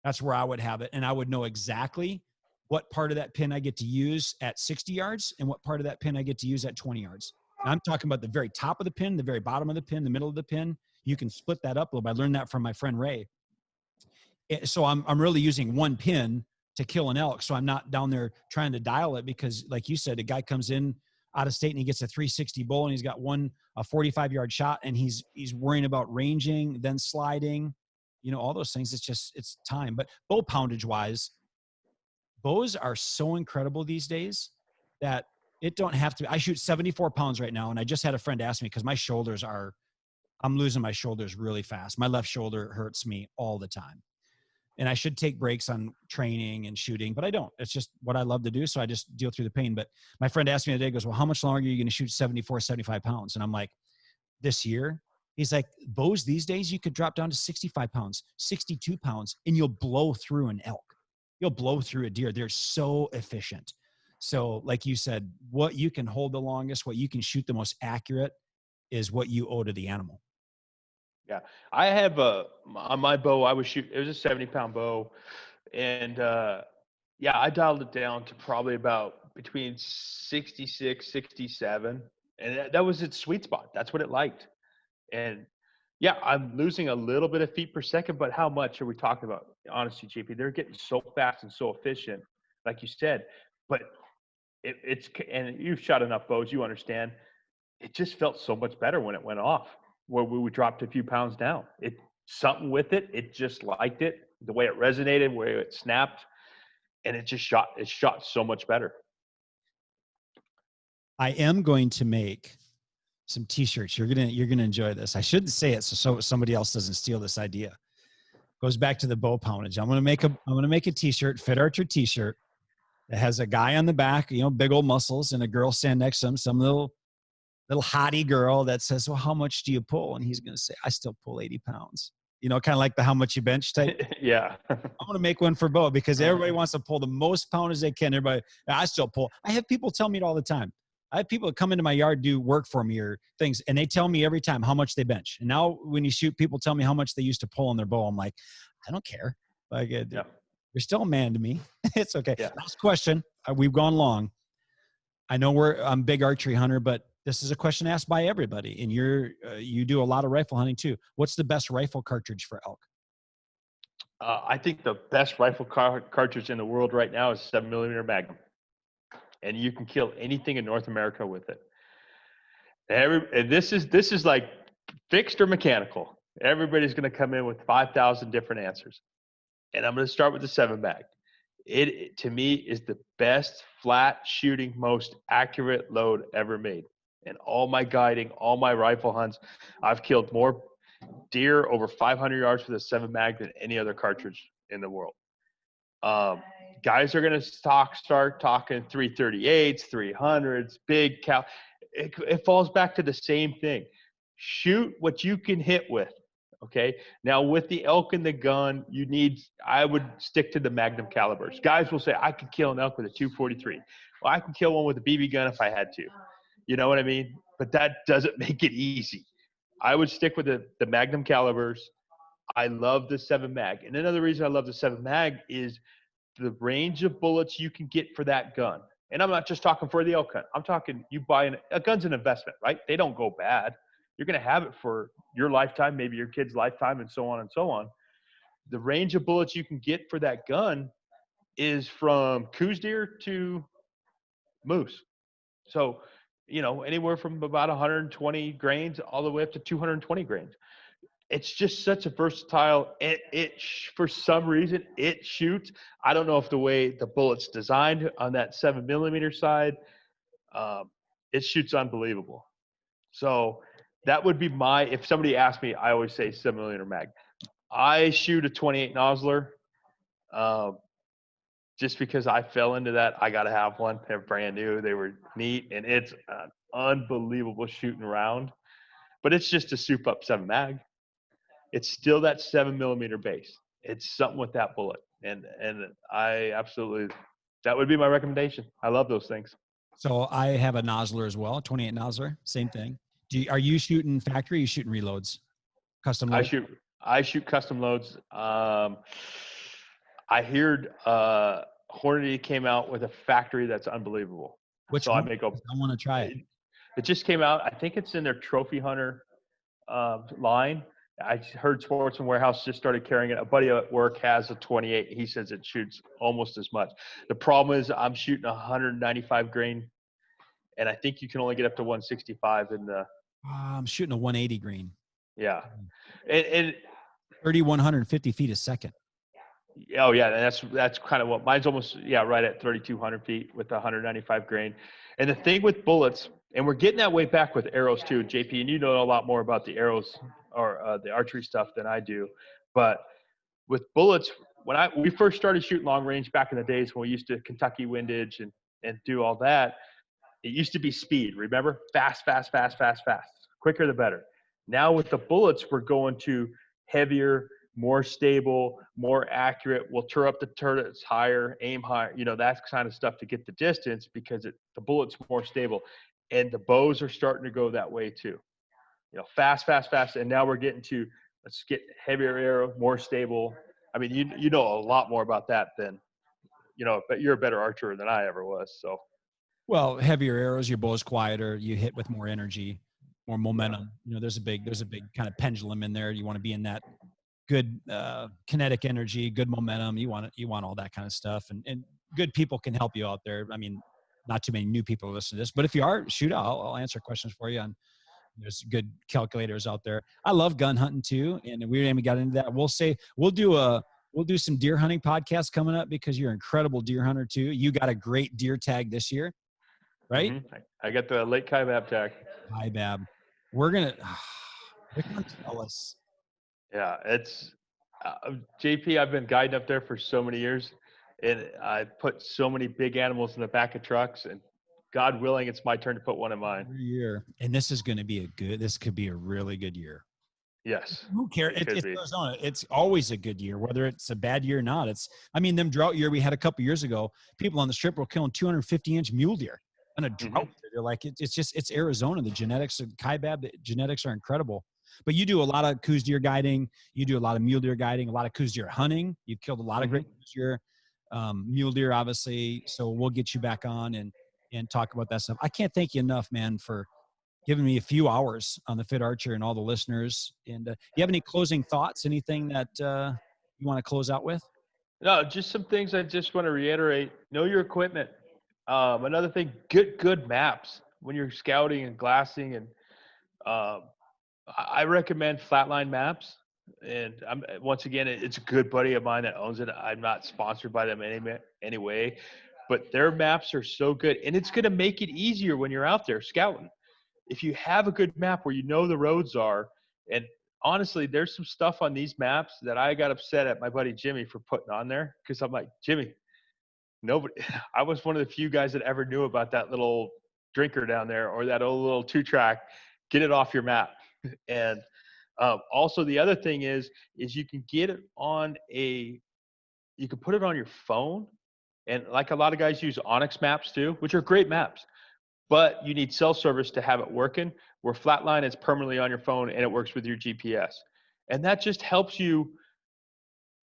That's where I would have it. And I would know exactly what part of that pin I get to use at 60 yards and what part of that pin I get to use at 20 yards. And I'm talking about the very top of the pin, the very bottom of the pin, the middle of the pin. You can split that up a little bit. I learned that from my friend Ray. So I'm really using 1 pin to kill an elk. So I'm not down there trying to dial it because, like you said, a guy comes in out of state and he gets a 360 bull and he's got a 45-yard shot and he's worrying about ranging, then sliding, all those things. It's time. But bow poundage wise, bows are so incredible these days that it don't have to. I shoot 74 pounds right now. And I just had a friend ask me because I'm losing my shoulders really fast. My left shoulder hurts me all the time. And I should take breaks on training and shooting, but I don't. It's just what I love to do. So I just deal through the pain. But my friend asked me today, goes, well, how much longer are you going to shoot 74, 75 pounds? And I'm like, this year? He's like, bows these days, you could drop down to 65 pounds, 62 pounds, and you'll blow through an elk. You'll blow through a deer. They're so efficient. So like you said, what you can hold the longest, what you can shoot the most accurate is what you owe to the animal. Yeah. I have on my bow, I was shoot, it was a 70-pound bow. And yeah, I dialed it down to probably about between 66, 67. And that was its sweet spot. That's what it liked. And yeah, I'm losing a little bit of feet per second, but how much are we talking about? Honestly, JP, they're getting so fast and so efficient, like you said. But and you've shot enough bows, you understand. It just felt so much better when it went off, where we dropped a few pounds down. It something with it. It just liked it, the way it resonated, where it snapped, and it just shot. It shot so much better. I am going to make some t-shirts. You're gonna enjoy this. I shouldn't say it so somebody else doesn't steal this idea. Goes back to the bow poundage. I'm gonna make a t-shirt, Fit Archer t-shirt, that has a guy on the back, big old muscles, and a girl stand next to him, some little hottie girl that says, "Well, how much do you pull?" And he's gonna say, "I still pull 80 pounds." Kind of like the how much you bench type. Yeah. I'm gonna make one for Bo because everybody wants to pull the most poundage they can. Everybody, I still pull. I have people tell me it all the time. I have people that come into my yard, do work for me or things, and they tell me every time how much they bench. And now when you shoot, people tell me how much they used to pull on their bow. I'm like, I don't care. Like, Yeah. you're still a man to me. It's okay. Yeah. Last question. We've gone long. I know I'm a big archery hunter, but this is a question asked by everybody. And you do a lot of rifle hunting too. What's the best rifle cartridge for elk? I think the best rifle cartridge in the world right now is 7 millimeter Magnum, and you can kill anything in North America with it. And this is like fixed or mechanical. Everybody's going to come in with 5,000 different answers, and I'm going to start with the 7 mag. It to me is the best flat shooting, most accurate load ever made. And all my guiding, all my rifle hunts, I've killed more deer over 500 yards with a 7 mag than any other cartridge in the world. Guys are going to start talking 338s, 300s, big cal. It falls back to the same thing. Shoot what you can hit with. Okay. Now with the elk and the gun, I would stick to the Magnum calibers. Guys will say, I could kill an elk with a 243. Well, I can kill one with a BB gun if I had to. You know what I mean? But that doesn't make it easy. I would stick with the Magnum calibers. I love the 7 mag. And another reason I love the 7 mag is the range of bullets you can get for that gun. And I'm not just talking for the elk hunt. I'm talking you buy a gun's an investment, right? They don't go bad. You're going to have it for your lifetime, maybe your kid's lifetime, and so on and so on. The range of bullets you can get for that gun is from coos deer to moose. So, anywhere from about 120 grains all the way up to 220 grains. It's just such a versatile. For some reason it shoots. I don't know if the way the bullet's designed on that 7 millimeter side, it shoots unbelievable. So that would be if somebody asked me, I always say 7 millimeter mag. I shoot a 28 nozzler, just because I fell into that. I got to have one. They're brand new. They were neat, and it's an unbelievable shooting round. But it's just a soup up 7 mag. It's still that 7 millimeter base. It's something with that bullet. And I absolutely, that would be my recommendation. I love those things. So I have a nozzler as well, 28 nozzler, same thing. Are you shooting factory? Or are you shooting reloads, custom loads? I shoot custom loads. I heard Hornady came out with a factory that's unbelievable. Which so one? I want to try it. It just came out. I think it's in their Trophy Hunter line. I heard Sportsman Warehouse just started carrying it. A buddy at work has a 28. He says it shoots almost as much. The problem is I'm shooting 195 grain, and I think you can only get up to 165 in the. I'm shooting a 180 grain. Yeah, and 3,150 feet a second. Oh yeah, that's kind of what mine's almost right at 3,200 feet with 195 grain. And the thing with bullets, and we're getting that way back with arrows too, JP, and you know a lot more about the arrows or the archery stuff than I do. But with bullets, when we first started shooting long range back in the days when we used to Kentucky windage and do all that, it used to be speed. Remember, fast, fast, fast, fast, fast, quicker the better. Now with the bullets, we're going to heavier, more stable, more accurate. We'll turn up the turrets higher, aim higher, that kind of stuff to get the distance because the bullet's more stable. And the bows are starting to go that way too. Fast, fast, fast. And now we're getting to, let's get heavier arrow, more stable. I mean, you know a lot more about that than, but you're a better archer than I ever was. So. Well, heavier arrows, your bow's quieter, you hit with more energy, more momentum. There's a big kind of pendulum in there. You want to be in that good kinetic energy, good momentum. You want all that kind of stuff, and good people can help you out there. I mean, not too many new people listen to this, but if you are, shoot, I'll answer questions for you. There's good calculators out there. I love gun hunting too, and we haven't got into that. We'll do some deer hunting podcasts coming up because you're an incredible deer hunter too. You got a great deer tag this year, right? I got the Lake Kaibab tag. Kaibab. We're gonna tell us. Yeah, it's JP. I've been guiding up there for so many years, and I put so many big animals in the back of trucks. And God willing, it's my turn to put one in mine. Every year, and this is going to be this could be a really good year. Yes. Who cares? It's Arizona. It's always a good year, whether it's a bad year or not. Them drought year we had a couple years ago, people on the strip were killing 250-inch mule deer on a drought. They're like, it's Arizona. The genetics of Kaibab, the genetics are incredible. But you do a lot of Coues deer guiding. You do a lot of mule deer guiding, a lot of Coues deer hunting. You've killed a lot of great Coues deer, mule deer, obviously. So we'll get you back on and talk about that stuff. I can't thank you enough, man, for giving me a few hours on the Fit Archer and all the listeners. And you have any closing thoughts? Anything that you want to close out with? No, just some things I just want to reiterate. Know your equipment. Another thing, get good maps when you're scouting and glassing. And I recommend Flatline Maps. And once again, it's a good buddy of mine that owns it. I'm not sponsored by them anyway, but their maps are so good. And it's going to make it easier when you're out there scouting. If you have a good map where you know the roads are, and honestly, there's some stuff on these maps that I got upset at my buddy Jimmy for putting on there because I'm like, Jimmy, I was one of the few guys that ever knew about that little drinker down there or that old little 2-track. Get it off your map. And also the other thing is you can get it you can put it on your phone, and like a lot of guys use Onyx maps too, which are great maps. But you need cell service to have it working, where Flatline is permanently on your phone and it works with your GPS. And that just helps you.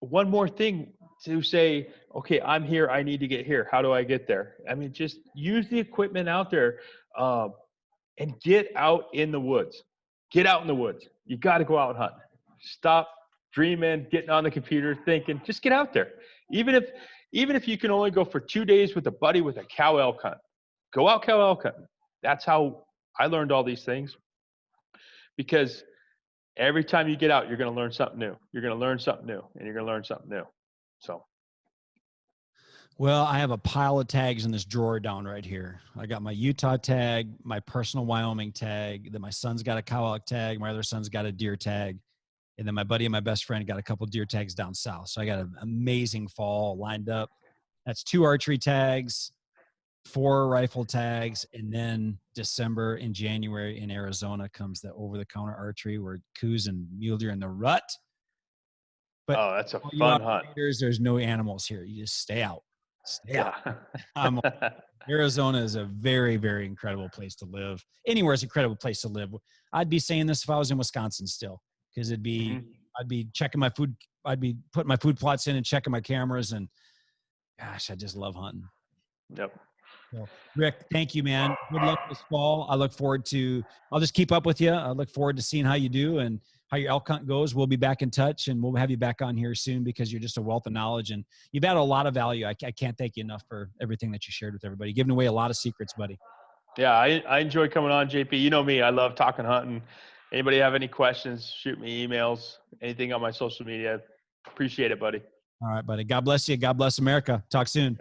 One more thing to say, okay, I'm here. I need to get here. How do I get there? I mean, just use the equipment out there and get out in the woods. Get out in the woods. You got to go out and hunt. Stop dreaming, getting on the computer, thinking. Just get out there. Even if you can only go for 2 days with a buddy with a cow elk hunt. Go out cow elk hunting. That's how I learned all these things. Because every time you get out, you're going to learn something new. You're going to learn something new, and you're going to learn something new. So. Well, I have a pile of tags in this drawer down right here. I got my Utah tag, my personal Wyoming tag. Then my son's got a cow elk tag. My other son's got a deer tag. And then my buddy and my best friend got a couple deer tags down south. So I got an amazing fall lined up. That's 2 archery tags, 4 rifle tags, and then December and January in Arizona comes the over-the-counter archery where Coues and mule deer in the rut. But that's a fun hunt. There's no animals here. You just stay out. Stay out. Arizona is a very, very incredible place to live. Anywhere is an incredible place to live. I'd be saying this if I was in Wisconsin still, because I'd be checking my food. I'd be putting my food plots in and checking my cameras. And gosh, I just love hunting. Yep. So, Rick, thank you, man. Good luck this fall. I'll just keep up with you. I look forward to seeing how you do and how your elk hunt goes. We'll be back in touch, and we'll have you back on here soon because you're just a wealth of knowledge and you've added a lot of value. I can't thank you enough for everything that you shared with everybody, giving away a lot of secrets, buddy. Yeah, I enjoy coming on, JP. You know me. I love talking hunting. Anybody have any questions, shoot me emails, anything on my social media. Appreciate it, buddy. All right, buddy. God bless you. God bless America. Talk soon.